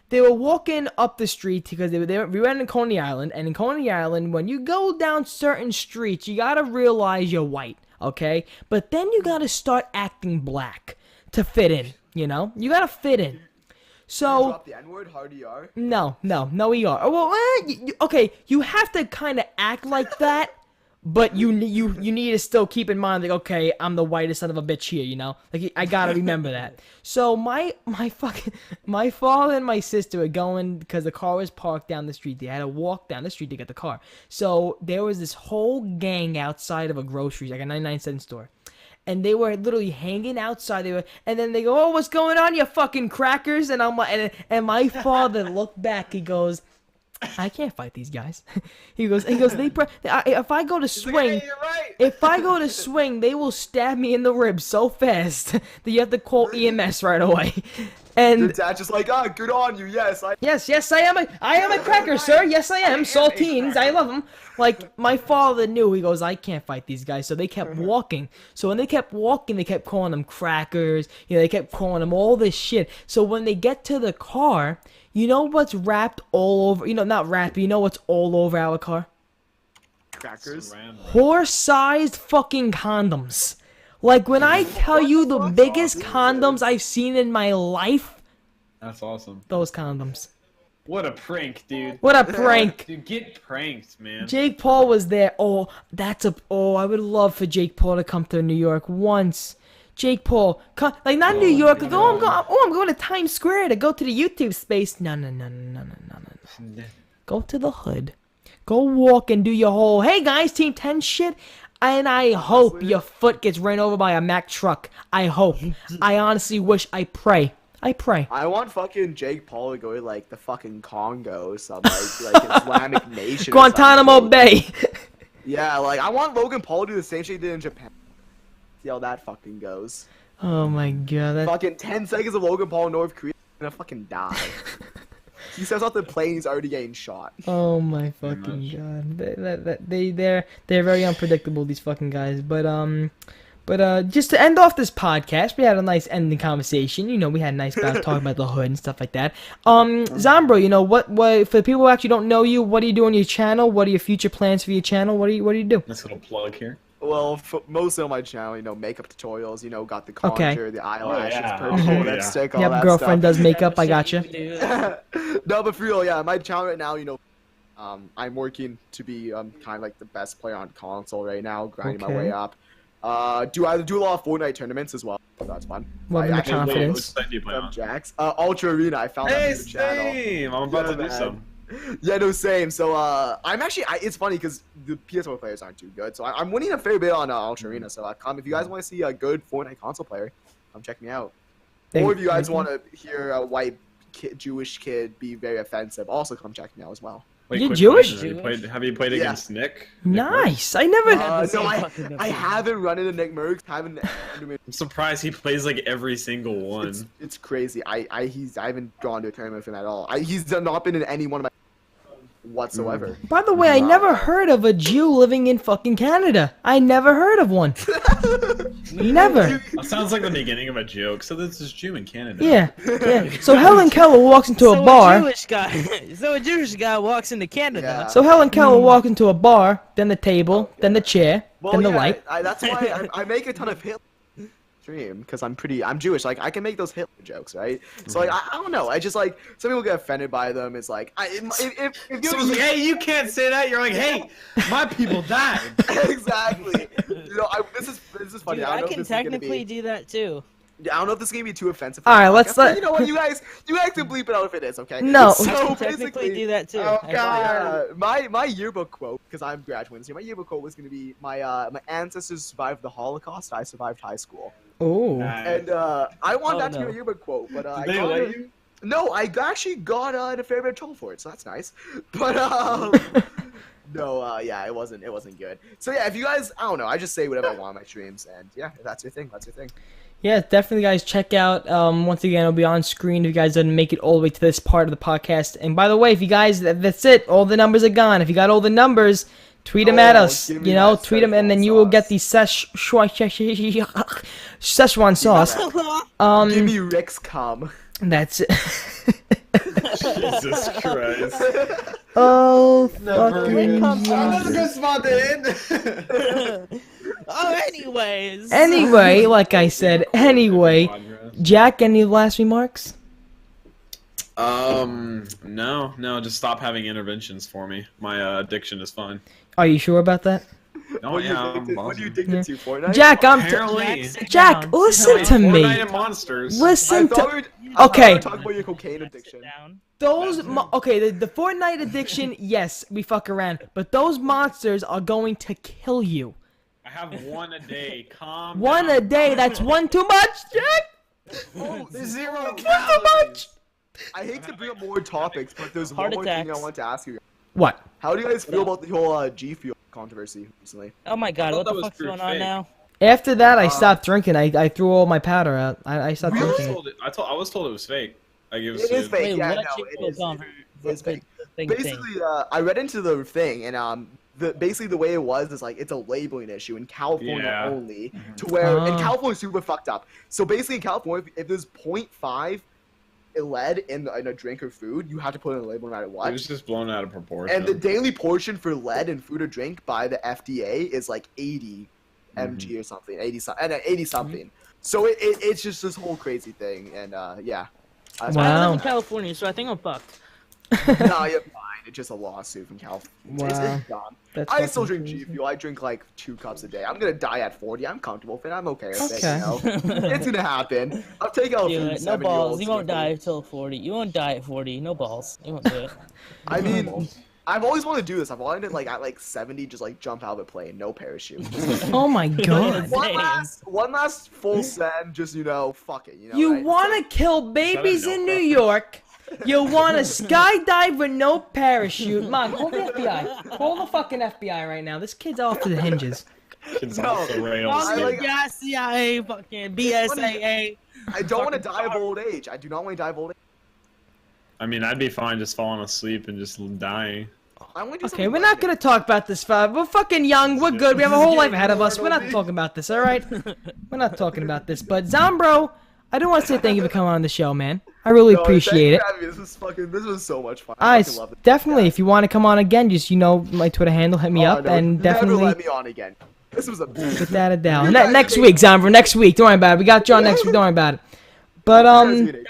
They were walking up the street because we were in Coney Island, and in Coney Island, when you go down certain streets, you gotta realize you're white, okay? But then you gotta start acting black to fit in, You gotta fit in. So Drop the N-word, hard ER. no, ER. Well, okay, you have to kind of act like that, but you need to still keep in mind, like, okay, I'm the whitest son of a bitch here, Like, I gotta remember that. So my father and my sister were going, because the car was parked down the street. They had to walk down the street to get the car. So there was this whole gang outside of a grocery, like a 99-cent store. And they were literally hanging outside. And then they go, "Oh, what's going on, you fucking crackers?" And I'm like, and my father looked back. He goes, "I can't fight these guys." He goes, if I go to swing, Hey, you're right. if I go to swing, they will stab me in the ribs so fast that you have to call EMS right away. Your And dad's just like, good on you, yes. yes, I am a cracker, sir. Yes, I am. Saltines, I love them. Like, my father knew. He goes, "I can't fight these guys." So they kept walking. So when they kept walking, they kept calling them crackers. They kept calling them all this shit. So when they get to the car, you know what's wrapped all over? Not wrapped, but you know what's all over our car? Crackers. Horse-sized fucking condoms. Like, when I tell you the biggest condoms I've seen in my life, That's awesome. those condoms. What a prank, dude. What a prank. Dude, get pranked, man. Jake Paul was there. Oh, I would love for Jake Paul to come to New York once. Jake Paul, come, like not New York. Like, I'm going to Times Square to go to the YouTube space. No. Go to the hood. Go walk and do your whole, hey guys, Team 10 shit. And I hope your foot gets ran over by a Mack truck. I hope. I honestly wish. I pray. I want fucking Jake Paul to go to like the fucking Congo or some like Islamic nation. Guantanamo Bay. Yeah, like I want Logan Paul to do the same shit he did in Japan. See how that fucking goes. Oh my god. Fucking 10 seconds of Logan Paul in North Korea, he's gonna fucking die. He steps off the plane, he's already getting shot. Oh my fucking god. They're very unpredictable, these fucking guys. But just to end off this podcast, we had a nice ending conversation. You know, we had a nice talk about the hood and stuff like that. Zombro, you know, what for the people who actually don't know you, what do you do on your channel? What are your future plans for your channel? What do you do? Nice little plug here. Well, mostly on my channel, you know, makeup tutorials, you know, got the contour, the eyelashes, purple, lipstick, all that girlfriend stuff. does makeup, I gotcha. No, but for real, yeah, my channel right now, you know, I'm working to be kind of like the best player on console right now, grinding my way up. I do a lot of Fortnite tournaments as well, so that's fun. Well, the confidence. Jax. Ultra Arena, I found that new channel. Same. I'm about to do some. Yeah, no, same. So, I'm actually, it's funny because the PS4 players aren't too good. So I'm winning a fair bit on Ultra Arena. So if you guys want to see a good Fortnite console player, come check me out. Or if you guys want to hear a white Jewish kid be very offensive, also come check me out as well. Wait, you Jewish? Have you played against Nick? Nice. I never. No, I haven't run into Nick Merckx. I'm surprised he plays like every single one. It's crazy. I haven't gone to a tournament with him at all. He's not been in any one of my whatsoever. By the way, I never heard of a Jew living in fucking Canada. I never heard of one. Never. That sounds like the beginning of a joke. So this is Jew in Canada. Yeah. So Helen Keller walks into a bar. A Jewish guy walks into Canada. Yeah. So Helen Keller walks into a bar, then the table, then the chair, then the light. That's why I make a ton of Hitler stream because I'm Jewish. Like I can make those Hitler jokes, right? So like I don't know. I just like some people get offended by them. It's like if someone's like, hey, you can't say that. You're like, hey, my people died. Exactly. You know, this is funny. Dude, I I don't know can if this technically do that too. I don't know if this is gonna be too offensive. All right, let's let. You know what, you guys can bleep it out if it is, okay? No. So I can technically do that too. Oh god. My yearbook quote, because I'm graduating this year. My yearbook quote was gonna be my ancestors survived the Holocaust. I survived high school. Oh. And I want that to be my yearbook quote, but Did they let you? No, I actually got in a fair bit of trouble for it, so that's nice. But no, yeah, it wasn't good. So yeah, if you guys, I don't know, I just say whatever I want on my streams, and yeah, if that's your thing, that's your thing. Yeah, definitely, guys. Check out. Once again, it'll be on screen if you guys didn't make it all the way to this part of the podcast. And by the way, if you guys, that's it. All the numbers are gone. If you got all the numbers, tweet them at us. You know, tweet them, and then you will get the Szechuan sauce. Give me Rick's cum. That's it. Jesus Christ. Oh, Never. fucking That's a good spot to end. Anyway, like I said, Jack, any last remarks? No, just stop having interventions for me. My addiction is fine. Are you sure about that? Oh, What yeah, are you addicted to, Fortnite? Jack, Apparently. Jack, listen to me. Fortnite and monsters. Listen to. Okay. Talk about your cocaine addiction. Those okay, the Fortnite addiction, yes, we fuck around, but those monsters are going to kill you. I have one a day. Calm One down. a day, that's one too much, Jack. Oh, There's zero One too calories. much. I hate to bring up more topics, but there's Heart one more thing I attacks. want to ask you. What? How do you guys feel about the whole G Fuel controversy recently? Oh my god, thought what that the was fuck's pure going on fake. now? After that, I stopped drinking. I threw all my powder out. I stopped I drinking. was told it was fake. Like it was. It is fake. Wait, Yeah, what no, G it Fuel is. con- It is fake. thing? Basically, I read into the thing, and basically the way it was is like it's a labeling issue in California Yeah. only, to where and Oh. California's super fucked up. So basically, in California, if there's 0.5 lead in a drink or food, you have to put in a label no matter It what. was just blown out of proportion. And the daily portion for lead in food or drink by the FDA is like 80 mg or something, 80 something. So it's just this whole crazy thing, and yeah. I Wow. live in California, so I think I'm fucked. Nah, you're fine. It's just a lawsuit from California. Wow. It's dumb. That's I still fucking drink G crazy. Fuel. I drink like 2 cups a day. I'm gonna die at 40. I'm comfortable with it. I'm okay with it. Okay. You know? It's gonna happen. I'll take out Do a it. No balls. 37-year-old. You won't die till 40. You won't die at 40. No balls. You won't do it. I mean, I've always wanted to do this. I've wanted to like at like 70, just like jump out of a plane, no parachute. Oh my god. One last full send, just fuck it. You right? want to kill babies in New York. You want to skydive with no parachute. Mom, call the FBI. Call the fucking FBI right now. This kid's off to the hinges. It's No, off the rails. I like- Yeah, CIA, fucking BSAA. I don't want to die of old age. I do not want to die of old age. I mean, I'd be fine just falling asleep and just dying. I want to do Okay, something we're not like gonna talk about this. We're fucking young. We're good. We have a whole life ahead of us. We're not talking about this, all right? We're not talking about this. But Zombro, I do want to say thank you for coming on the show, man. I really No, appreciate it. thank you for having me. This was so much fun. I fucking love it. Definitely. If you want to come on again, just my Twitter handle, hit me Oh, up, no, and never definitely let me on again. This was a. without a doubt. You guys Next made- week, Zombro. Next week. Don't worry about it. We got you on next week. Don't worry about it. But Don't worry. Don't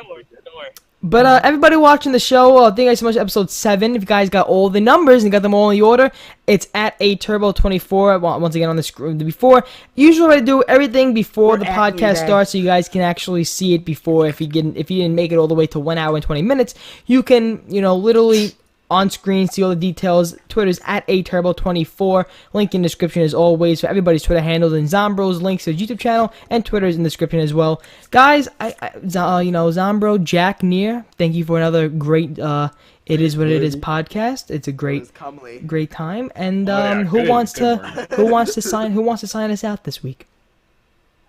worry. everybody watching the show, thank you guys so much. Episode 7. If you guys got all the numbers and got them all in the order, it's at aturbo24. Once again on the screen before. Usually I do everything before the podcast starts, so you guys can actually see it before. If you didn't make it all the way to 1 hour and 20 minutes, you can literally on screen see all the details. Twitter's at aturbo24. Link in the description as always for everybody's Twitter handles, and Zombro's links to his YouTube channel and Twitter's in the description as well. Guys, Zombro, Jack, Near, thank you for another great It Is What It Is podcast. It's a great time. And who wants to sign us out this week?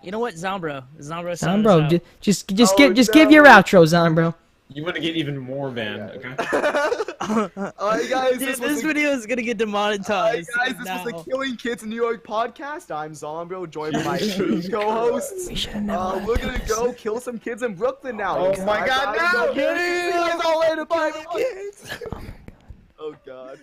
You know what, Zombro? Zombro, just give your outro, Zombro. You want to get even more banned, okay? Alright, guys, This video is gonna get demonetized. Guys, this was the Killing Kids in New York podcast. I'm Zombro, joined by my two co-hosts. We should have never We're gonna go kill some kids in Brooklyn now. Oh my God, no! See you guys all later. Bye. Oh god.